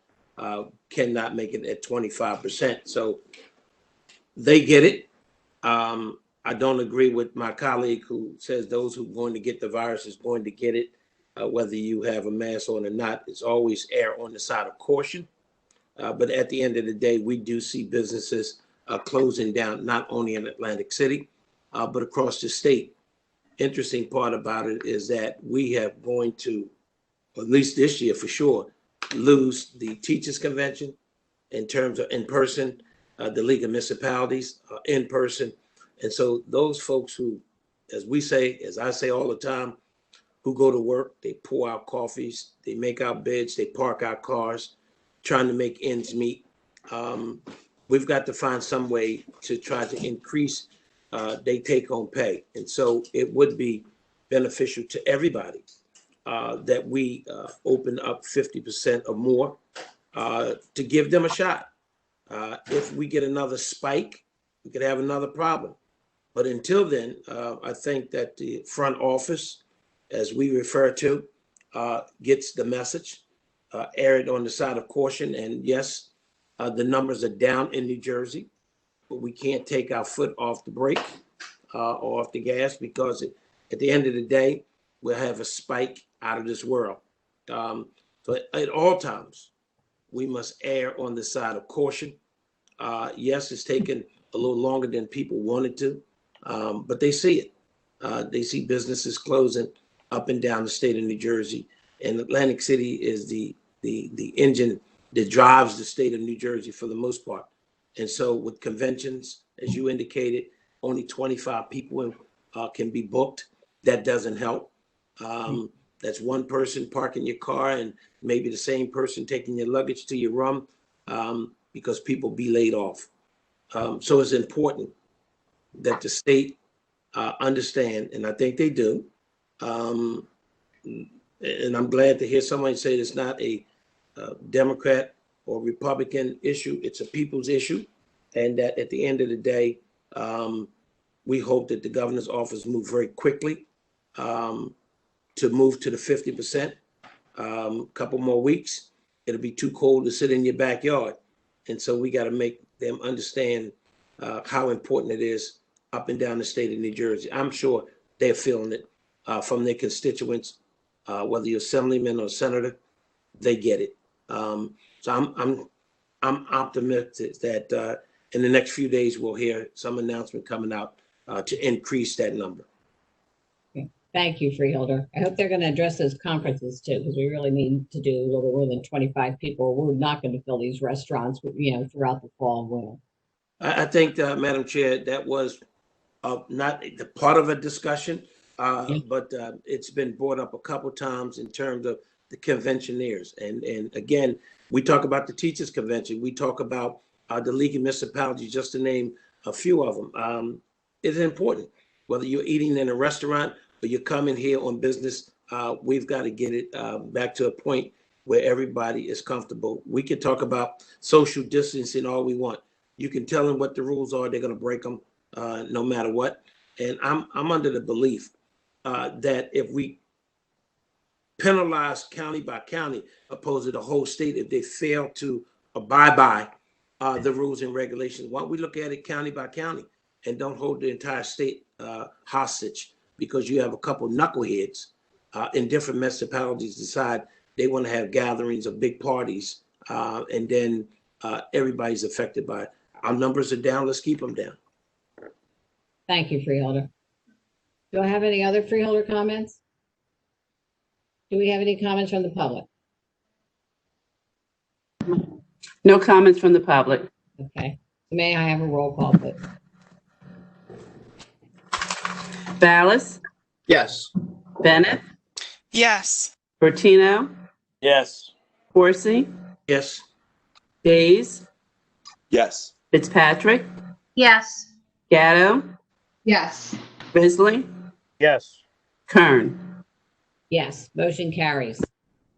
[SPEAKER 3] Cannot make it at 25%. So they get it. I don't agree with my colleague who says those who are going to get the virus is going to get it, whether you have a mask on or not. It's always err on the side of caution. But at the end of the day, we do see businesses closing down, not only in Atlantic City, but across the state. Interesting part about it is that we have going to, at least this year for sure, lose the teachers convention in terms of in person, the League of Municipalities in person. And so those folks who, as I say all the time, who go to work, they pour out coffees, they make out beds, they park out cars, trying to make ends meet. We've got to find some way to try to increase they take home pay. And so it would be beneficial to everybody that we open up 50% or more to give them a shot. If we get another spike, we could have another problem. But until then, I think that the front office, as we refer to, gets the message, erred on the side of caution. And yes, the numbers are down in New Jersey. but we can't take our foot off the brake or off the gas, because at the end of the day, we'll have a spike out of this world. So at all times, we must err on the side of caution. Yes, it's taken a little longer than people wanted to, but they see it. They see businesses closing up and down the state of New Jersey, and Atlantic City is the engine that drives the state of New Jersey for the most part. And so with conventions, as you indicated, only 25 people can be booked. That doesn't help. That's one person parking your car and maybe the same person taking your luggage to your room, because people be laid off. So it's important that the state understand, and I think they do. And I'm glad to hear somebody say it's not a Democrat or Republican issue. It's a people's issue. And that at the end of the day, we hope that the governor's office move very quickly to move to the 50%. Couple more weeks, it'll be too cold to sit in your backyard. And so we got to make them understand how important it is up and down the state of New Jersey. I'm sure they're feeling it from their constituents, whether you're assemblyman or senator, they get it. So I'm optimistic that in the next few days we'll hear some announcement coming out to increase that number.
[SPEAKER 1] Thank you, Freeholder. I hope they're going to address those conferences too, because we really need to do a little more than 25 people. We're not going to fill these restaurants, throughout the fall and winter.
[SPEAKER 3] I think, Madam Chair, that was not the part of a discussion, but it's been brought up a couple times in terms of the conventioneers. And again, we talk about the teachers convention. We talk about the League of Municipalities, just to name a few of them. It's important, whether you're eating in a restaurant or you're coming here on business, we've got to get it back to a point where everybody is comfortable. We can talk about social distancing all we want. You can tell them what the rules are, they're going to break them no matter what. And I'm under the belief that if we penalize county by county, opposed to the whole state, if they fail to abide by the rules and regulations, why don't we look at it county by county and don't hold the entire state hostage, because you have a couple knuckleheads in different municipalities decide they want to have gatherings or big parties, and then everybody's affected by it. Our numbers are down. Let's keep them down.
[SPEAKER 1] Thank you, Freeholder. Do I have any other Freeholder comments? Do we have any comments from the public?
[SPEAKER 2] No comments from the public.
[SPEAKER 1] Okay. May I have a roll call, please?
[SPEAKER 2] Ballas?
[SPEAKER 4] Yes.
[SPEAKER 2] Bennett?
[SPEAKER 13] Yes.
[SPEAKER 2] Bertino?
[SPEAKER 16] Yes.
[SPEAKER 2] Horsey?
[SPEAKER 3] Yes.
[SPEAKER 2] Days?
[SPEAKER 8] Yes.
[SPEAKER 2] Fitzpatrick?
[SPEAKER 10] Yes.
[SPEAKER 2] Gatto?
[SPEAKER 9] Yes.
[SPEAKER 2] Risley?
[SPEAKER 7] Yes.
[SPEAKER 2] Kern?
[SPEAKER 1] Yes, motion carries.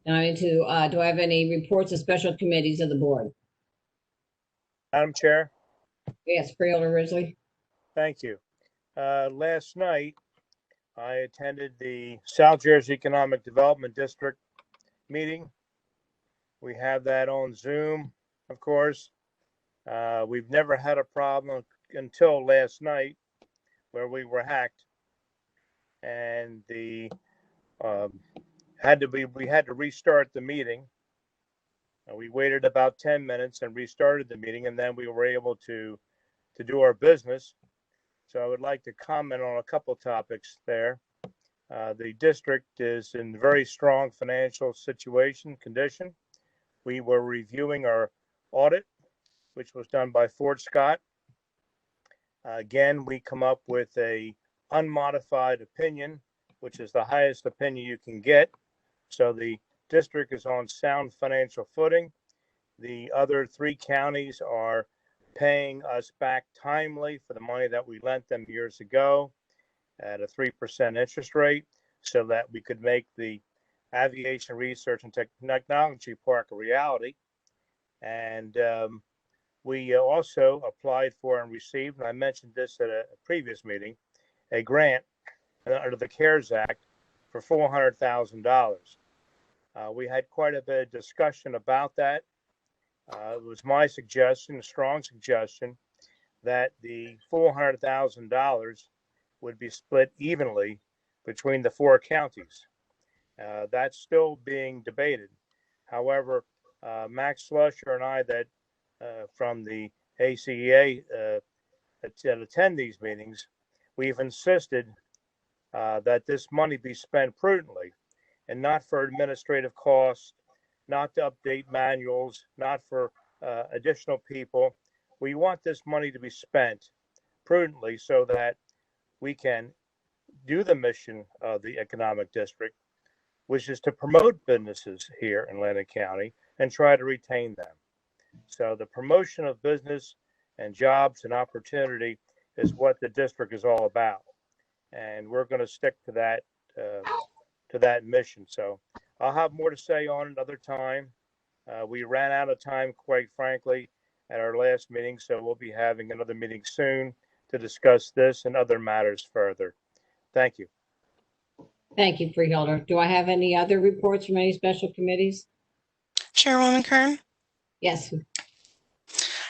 [SPEAKER 1] Now do I have any reports of special committees of the board?
[SPEAKER 7] Madam Chair,
[SPEAKER 1] Yes, Freeholder Risley.
[SPEAKER 7] thank you. Last night, I attended the South Jersey Economic Development District meeting. We have that on Zoom, of course. We've never had a problem until last night, where we were hacked, and we had to restart the meeting. We waited about 10 minutes and restarted the meeting, and then we were able to do our business. So I would like to comment on a couple topics there. The district is in very strong financial condition. We were reviewing our audit, which was done by Fort Scott. Again, we come up with a unmodified opinion, which is the highest opinion you can get. So the district is on sound financial footing. The other 3 counties are paying us back timely for the money that we lent them years ago at a 3% interest rate, so that we could make the Aviation Research and Technology Park a reality. And we also applied for and received, and I mentioned this at a previous meeting, a grant under the CARES Act for $400,000. We had quite a bit of discussion about that. It was my suggestion, a strong suggestion, that the $400,000 would be split evenly between the 4 counties. That's still being debated. However, Max Slusher and I that from the ACEA that attend these meetings, we've insisted that this money be spent prudently and not for administrative costs, not to update manuals, not for additional people. We want this money to be spent prudently so that we can do the mission of the economic district, which is to promote businesses here in Atlantic County and try to retain them. So the promotion of business and jobs and opportunity is what the district is all about. And we're going to stick to that mission. So I'll have more to say on another time. We ran out of time, quite frankly, at our last meeting, so we'll be having another meeting soon to discuss this and other matters further. Thank you.
[SPEAKER 1] Thank you, Freeholder. Do I have any other reports from any special committees?
[SPEAKER 13] Chairwoman Kern?
[SPEAKER 1] Yes.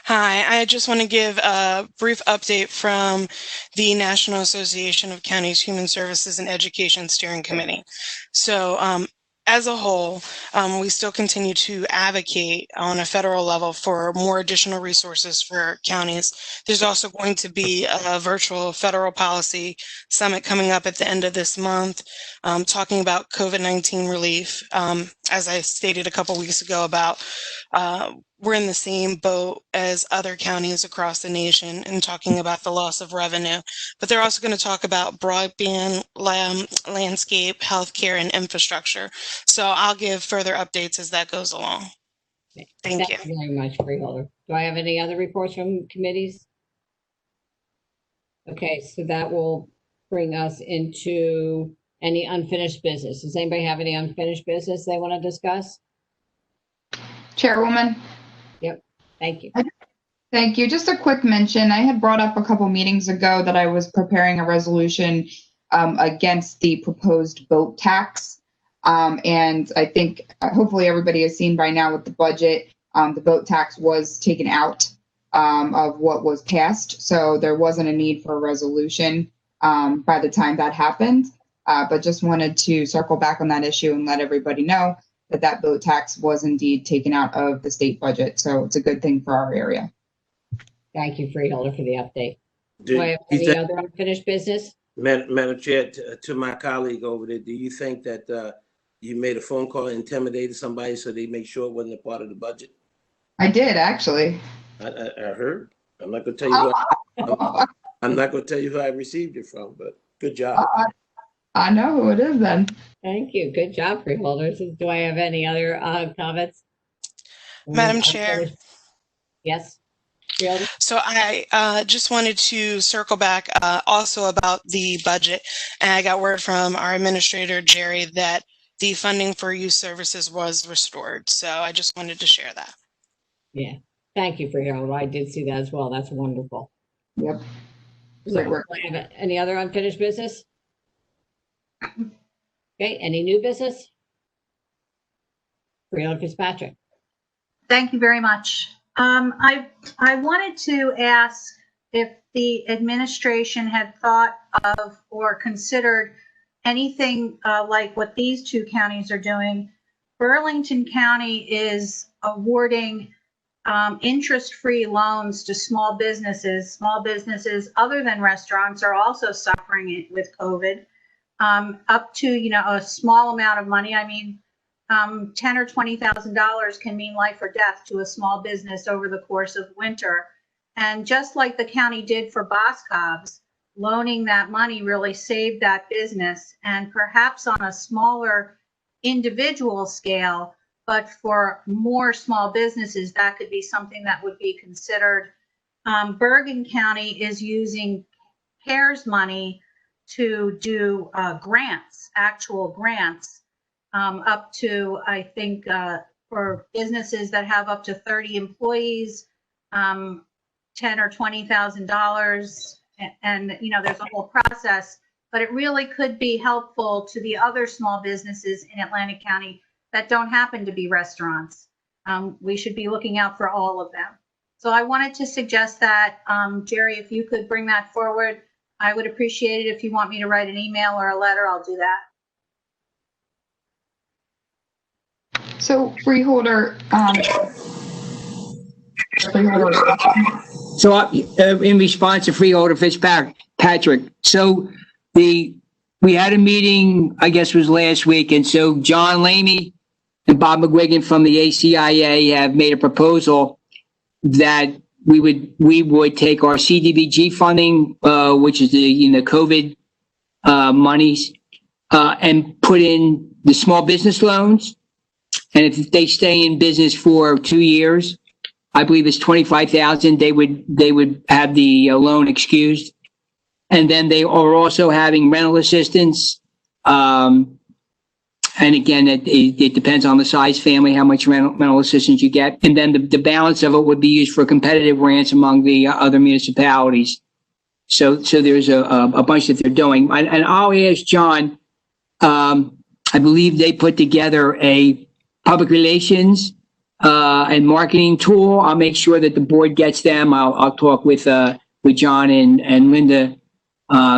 [SPEAKER 13] Hi, I just want to give a brief update from the National Association of Counties Human Services and Education Steering Committee. So as a whole, we still continue to advocate on a federal level for more additional resources for counties. There's also going to be a virtual federal policy summit coming up at the end of this month, talking about COVID-19 relief. As I stated a couple weeks ago about we're in the same boat as other counties across the nation and talking about the loss of revenue, but they're also going to talk about broadband, landscape, healthcare, and infrastructure. So I'll give further updates as that goes along. Thank you.
[SPEAKER 1] Thank you very much, Freeholder. Do I have any other reports from committees? Okay, so that will bring us into any unfinished business. Does anybody have any unfinished business they want to discuss?
[SPEAKER 9] Chairwoman.
[SPEAKER 1] Yep, thank you.
[SPEAKER 9] Thank you. Just a quick mention. I had brought up a couple meetings ago that I was preparing a resolution against the proposed boat tax. And I think hopefully everybody has seen by now with the budget, the boat tax was taken out of what was passed. So there wasn't a need for a resolution by the time that happened. But just wanted to circle back on that issue and let everybody know that that boat tax was indeed taken out of the state budget. So it's a good thing for our area.
[SPEAKER 1] Thank you, Freeholder, for the update. Do I have any other unfinished business?
[SPEAKER 3] Madam Chair, to my colleague over there, do you think that you made a phone call and intimidated somebody so they make sure it wasn't a part of the budget?
[SPEAKER 9] I did, actually.
[SPEAKER 3] I heard. I'm not going to tell you I'm not going to tell you who I received it from, but good job.
[SPEAKER 9] I know who it is then.
[SPEAKER 1] Thank you. Good job, Freeholders. Do I have any other comments?
[SPEAKER 13] Madam Chair.
[SPEAKER 1] Yes.
[SPEAKER 13] So I just wanted to circle back also about the budget. And I got word from our administrator, Jerry, that the funding for youth services was restored. So I just wanted to share that.
[SPEAKER 1] Yeah. Thank you, Freeholder. I did see that as well. That's wonderful.
[SPEAKER 9] Yep.
[SPEAKER 1] Great work. Any other unfinished business? Okay. Any new business? Freeholder Fitzpatrick.
[SPEAKER 10] Thank you very much. I wanted to ask if the administration had thought of or considered anything like what these two counties are doing. Burlington County is awarding interest-free loans to small businesses. Small businesses other than restaurants are also suffering with COVID, up to, a small amount of money. I mean, $10,000 or $20,000 can mean life or death to a small business over the course of winter. And just like the county did for Boscov's, loaning that money really saved that business. And perhaps on a smaller individual scale, but for more small businesses, that could be something that would be considered. Bergen County is using CARES money to do grants, actual grants, up to, I think, for businesses that have up to 30 employees, $10,000 or $20,000, and there's a whole process. But it really could be helpful to the other small businesses in Atlantic County that don't happen to be restaurants. We should be looking out for all of them. So I wanted to suggest that, Jerry, if you could bring that forward, I would appreciate it. If you want me to write an email or a letter, I'll do that.
[SPEAKER 9] So Freeholder, Freeholder.
[SPEAKER 11] So in response to Freeholder Fitzpatrick, so we had a meeting, I guess it was last week, and so John Lamy and Bob McGuigan from the ACIA have made a proposal that we would take our CDBG funding, which is the COVID monies, and put in the small business loans. And if they stay in business for 2 years, I believe it's 25,000. They would have the loan excused, and then they are also having rental assistance. And again, it depends on the size family, how much rental assistance you get, and then the balance of it would be used for competitive grants among the other municipalities. So there's a bunch that they're doing, and I'll ask John. I believe they put together a public relations and marketing tool. I'll make sure that the board gets them. I'll talk with John and Linda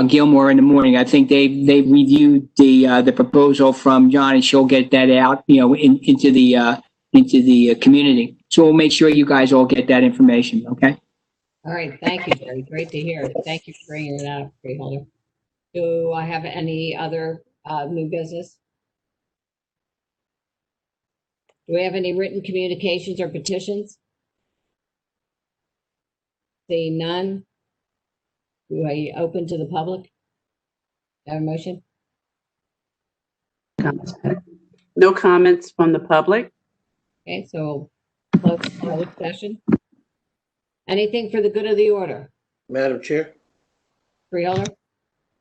[SPEAKER 11] Gilmore in the morning. I think they've reviewed the proposal from John, and she'll get that out, into the community. So we'll make sure you guys all get that information. Okay.
[SPEAKER 1] All right. Thank you, Jerry. Great to hear. Thank you for bringing it up, Freeholder. Do I have any other new business? Do we have any written communications or petitions? Seeing none. Do I open to the public? Have a motion?
[SPEAKER 2] No comments from the public.
[SPEAKER 1] Okay, so close the public session. Anything for the good of the order?
[SPEAKER 3] Madam Chair.
[SPEAKER 1] Freeholder?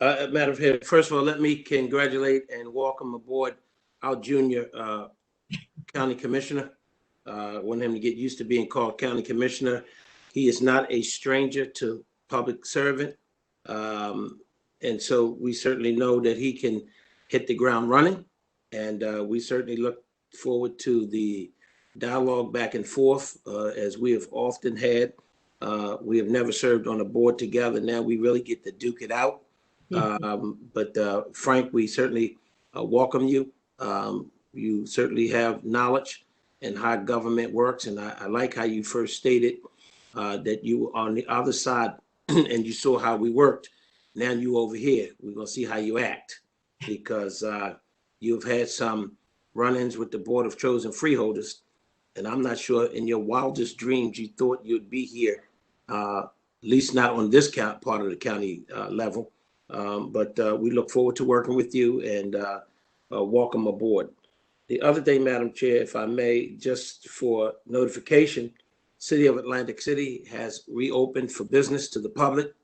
[SPEAKER 3] Madam Chair, first of all, let me congratulate and welcome aboard our junior county commissioner. Want him to get used to being called county commissioner. He is not a stranger to public servant. And so we certainly know that he can hit the ground running. And we certainly look forward to the dialogue back and forth, as we have often had. We have never served on a board together. Now we really get to duke it out. But Frank, we certainly welcome you. You certainly have knowledge and how government works. And I like how you first stated that you were on the other side and you saw how we worked. Now you over here, we're going to see how you act, because you've had some run-ins with the Board of Chosen Freeholders. And I'm not sure in your wildest dreams you thought you'd be here, at least not on this part of the county level. But we look forward to working with you, and welcome aboard. The other thing, Madam Chair, if I may, just for notification, City of Atlantic City has reopened for business to the public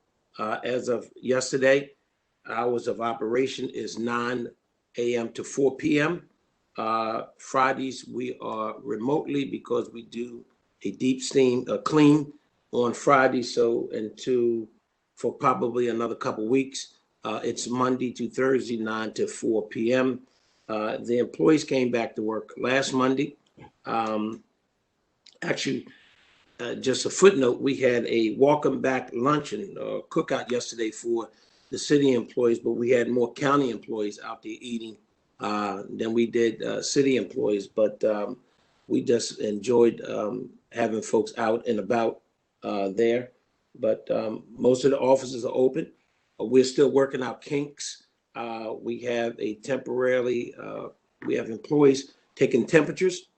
[SPEAKER 3] as of yesterday. Hours of operation is 9 a.m. to 4 p.m. Fridays, we are remotely because we do a deep steam clean on Friday. So for probably another couple weeks, it's Monday to Thursday, 9 to 4 p.m. The employees came back to work last Monday. Actually, just a footnote, we had a welcome back luncheon cookout yesterday for the city employees, but we had more county employees out there eating than we did city employees. But we just enjoyed having folks out and about there. But most of the offices are open. We're still working out kinks. We have we have employees taking temperatures.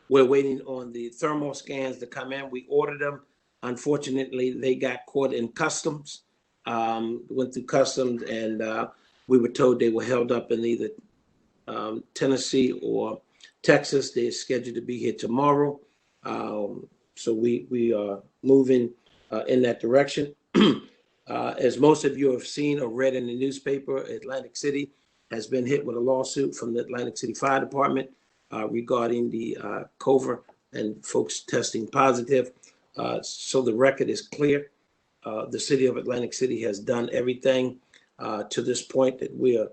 [SPEAKER 3] We're waiting on the thermal scans to come in. We ordered them. Unfortunately, they got caught in customs, went through customs, and we were told they were held up in either Tennessee or Texas. They're scheduled to be here tomorrow. So we are moving in that direction. As most of you have seen or read in the newspaper, Atlantic City has been hit with a lawsuit from the Atlantic City Fire Department regarding the COVID and folks testing positive. So the record is clear. The city of Atlantic City has done everything to this point that we are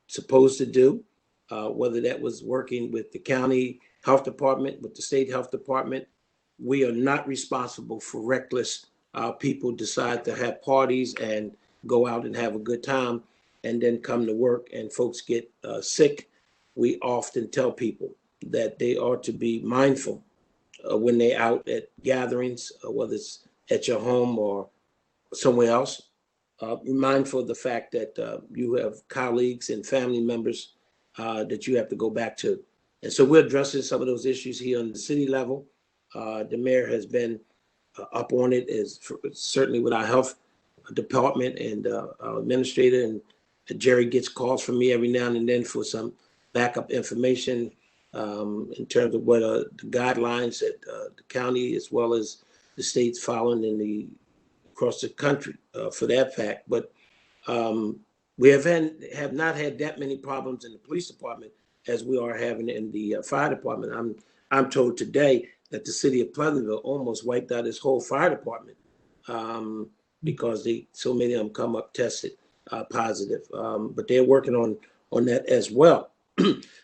[SPEAKER 3] supposed to do, whether that was working with the county health department, with the state health department, we are not responsible for reckless people decide to have parties and go out and have a good time and then come to work and folks get sick. We often tell people that they are to be mindful when they're out at gatherings, whether it's at your home or somewhere else. Be mindful of the fact that you have colleagues and family members that you have to go back to. And so we're addressing some of those issues here on the city level. The mayor has been up on it, certainly with our health department and our administrator. And Jerry gets calls from me every now and then for some backup information in terms of what the guidelines that the county as well as the state's following across the country for that fact. But we have not had that many problems in the police department as we are having in the fire department. I'm told today that the city of Pleasantville almost wiped out its whole fire department because so many of them come up tested positive. But they're working on that as well.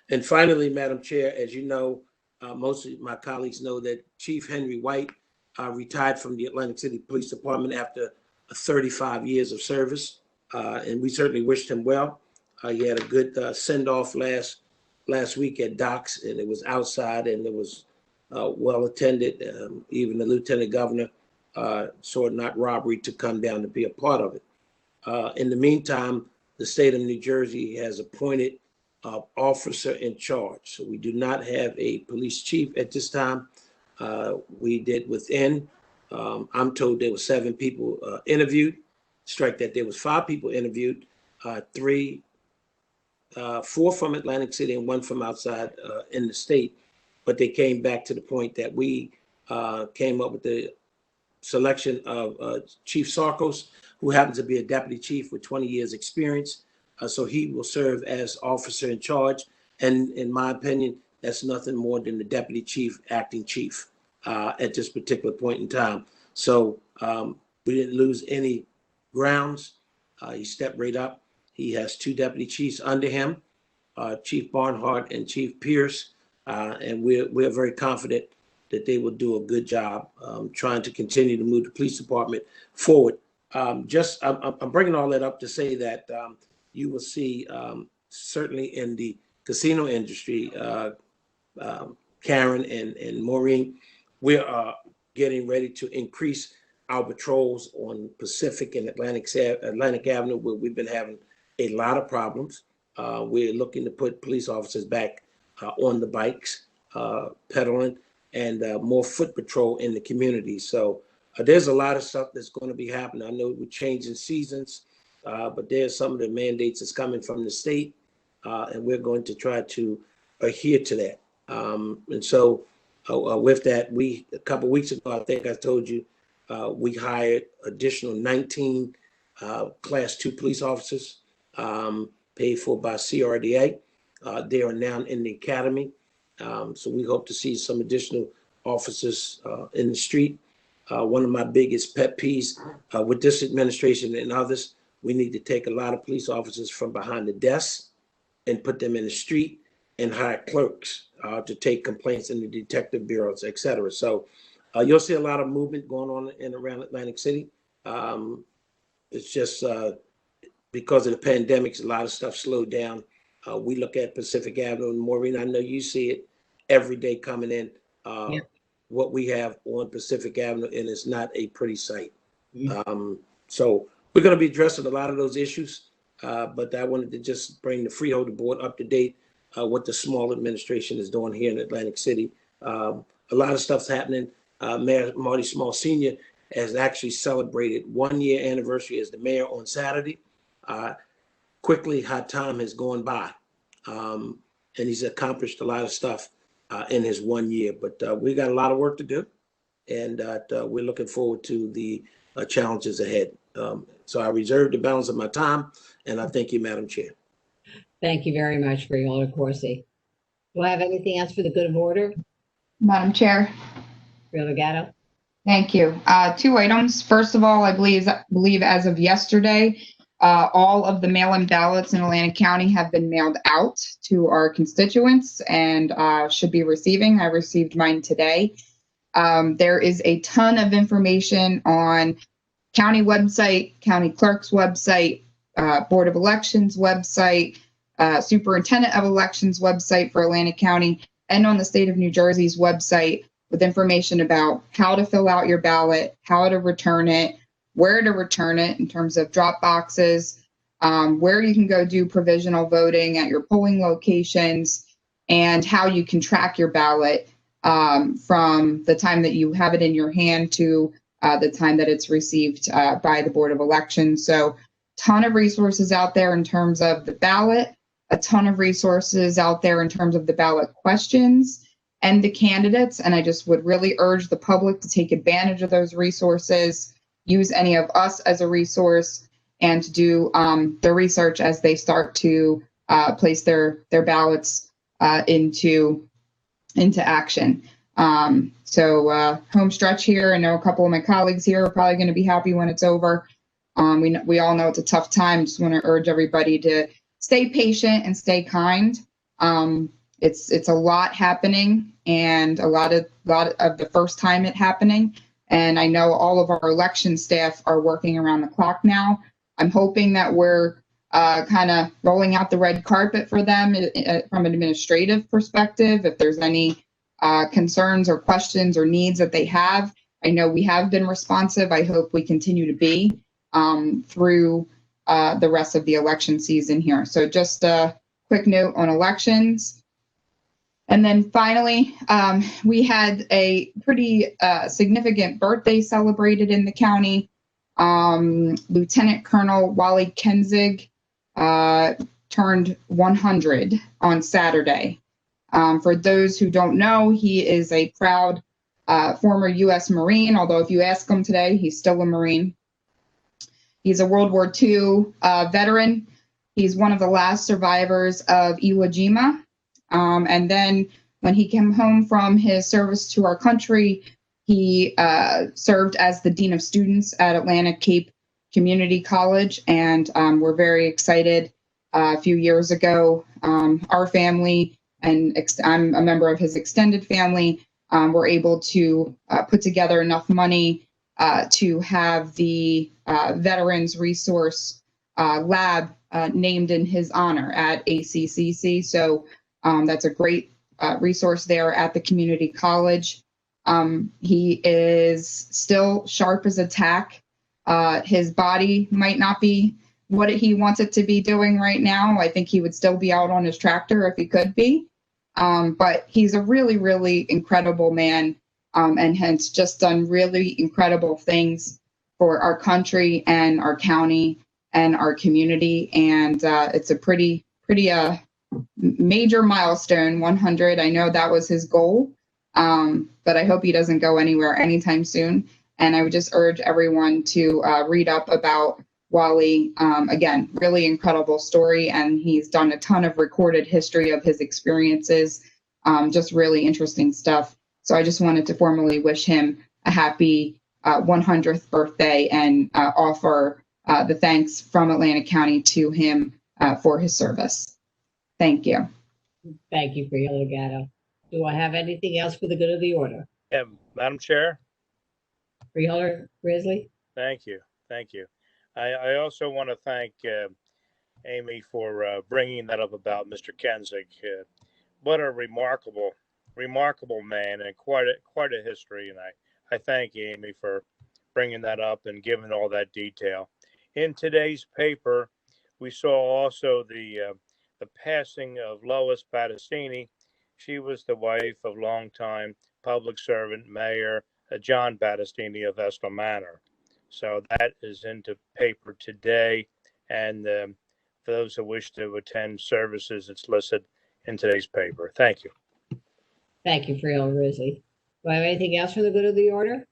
[SPEAKER 3] And finally, Madam Chair, as you know, most of my colleagues know that Chief Henry White retired from the Atlantic City Police Department after 35 years of service. And we certainly wished him well. He had a good send-off last week at Docks, and it was outside and it was well attended. Even the Lieutenant Governor saw it not robbery to come down to be a part of it. In the meantime, the state of New Jersey has appointed officer in charge. So we do not have a police chief at this time. We did within. I'm told there were 7 people interviewed. Strike that there was 5 people interviewed, 4 from Atlantic City and 1 from outside in the state. But they came back to the point that we came up with the selection of Chief Sarkos, who happens to be a deputy chief with 20 years experience. So he will serve as officer in charge. And in my opinion, that's nothing more than the deputy chief, acting chief at this particular point in time. So we didn't lose any grounds. He stepped right up. He has 2 deputy chiefs under him, Chief Barnhart and Chief Pierce. And we're very confident that they will do a good job trying to continue to move the police department forward. I'm bringing all that up to say that you will see certainly in the casino industry, Karen and Maureen, we are getting ready to increase our patrols on Pacific and Atlantic Avenue, where we've been having a lot of problems. We're looking to put police officers back on the bikes, pedaling, and more foot patrol in the community. So there's a lot of stuff that's going to be happening. I know we're changing seasons, but there's some of the mandates that's coming from the state, and we're going to try to adhere to that. And so with that, a couple of weeks ago, I think I told you, we hired additional 19 Class 2 police officers paid for by CRDA. They are now in the academy. So we hope to see some additional officers in the street. One of my biggest pet peeves with this administration and others, we need to take a lot of police officers from behind the desk and put them in the street and hire clerks to take complaints in the detective bureaus, et cetera. So you'll see a lot of movement going on in around Atlantic City. It's just because of the pandemics, a lot of stuff slowed down. We look at Pacific Avenue, and Maureen, I know you see it every day coming in. What we have on Pacific Avenue, and it's not a pretty sight. So we're going to be addressing a lot of those issues, but I wanted to just bring the Freeholder Board up to date what the small administration is doing here in Atlantic City. A lot of stuff's happening. Mayor Marty Small Sr. has actually celebrated 1-year anniversary as the mayor on Saturday. Quickly, how time has gone by, and he's accomplished a lot of stuff in his 1 year. But we got a lot of work to do, and we're looking forward to the challenges ahead. So I reserve the balance of my time, and I thank you, Madam Chair.
[SPEAKER 1] Thank you very much, Freeholder Corsi. Do I have anything else for the good of order?
[SPEAKER 9] Madam Chair.
[SPEAKER 1] Freeholder Gatto.
[SPEAKER 9] Thank you. 2 items. First of all, I believe as of yesterday, all of the mail-in ballots in Atlantic County have been mailed out to our constituents and should be receiving. I received mine today. There is a ton of information on county website, county clerk's website, Board of Elections website, Superintendent of Elections website for Atlantic County, and on the state of New Jersey's website with information about how to fill out your ballot, how to return it, where to return it in terms of drop boxes, where you can go do provisional voting at your polling locations, and how you can track your ballot from the time that you have it in your hand to the time that it's received by the Board of Elections. So ton of resources out there in terms of the ballot, a ton of resources out there in terms of the ballot questions and the candidates. And I just would really urge the public to take advantage of those resources, use any of us as a resource, and to do their research as they start to place their ballots into action. So home stretch here. I know a couple of my colleagues here are probably going to be happy when it's over. We all know it's a tough time. Just want to urge everybody to stay patient and stay kind. It's a lot happening, and a lot of the first time it happening. And I know all of our election staff are working around the clock now. I'm hoping that we're kind of rolling out the red carpet for them from an administrative perspective. If there's any concerns or questions or needs that they have, I know we have been responsive. I hope we continue to be through the rest of the election season here. So just a quick note on elections. And then finally, we had a pretty significant birthday celebrated in the county. Lieutenant Colonel Wally Kenzig turned 100 on Saturday. For those who don't know, he is a proud former U.S. Marine, although if you ask him today, he's still a Marine. He's a World War II veteran. He's one of the last survivors of Iwo Jima. And then when he came home from his service to our country, he served as the Dean of Students at Atlantic Cape Community College. And we're very excited. A few years ago, our family, and I'm a member of his extended family, were able to put together enough money to have the Veterans Resource Lab named in his honor at ACCC. So that's a great resource there at the community college. He is still sharp as a tack. His body might not be what he wants it to be doing right now. I think he would still be out on his tractor if he could be. But he's a really, really incredible man, and has just done really incredible things for our country and our county and our community. And it's a pretty major milestone, 100. I know that was his goal, but I hope he doesn't go anywhere anytime soon. And I would just urge everyone to read up about Wally. Again, really incredible story, and he's done a ton of recorded history of his experiences, just really interesting stuff. So I just wanted to formally wish him a happy 100th birthday and offer the thanks from Atlantic County to him for his service. Thank you.
[SPEAKER 1] Thank you, Freeholder Gatto. Do I have anything else for the good of the order?
[SPEAKER 7] Madam Chair.
[SPEAKER 1] Freeholder Grizzly?
[SPEAKER 7] Thank you. I also want to thank Amy for bringing that up about Mr. Kenzig. What a remarkable man, and quite a history. And I thank Amy for bringing that up and giving all that detail. In today's paper, we saw also the passing of Lois Battistini. She was the wife of longtime public servant Mayor John Battistini of Estill Manor. So that is into paper today, and for those who wish to attend services, it's listed in today's paper. Thank you.
[SPEAKER 1] Thank you, Freeholder Grizzly. Do I have anything else for the good of the order?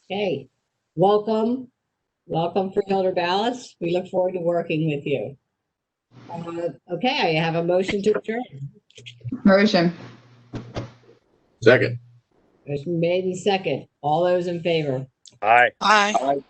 [SPEAKER 1] Okay, welcome, Freeholder Ballas. We look forward to working with you. Okay, I have a motion to adjourn.
[SPEAKER 9] Motion.
[SPEAKER 4] Second.
[SPEAKER 1] Motion made and second. All those in favor?
[SPEAKER 7] Aye.
[SPEAKER 13] Aye.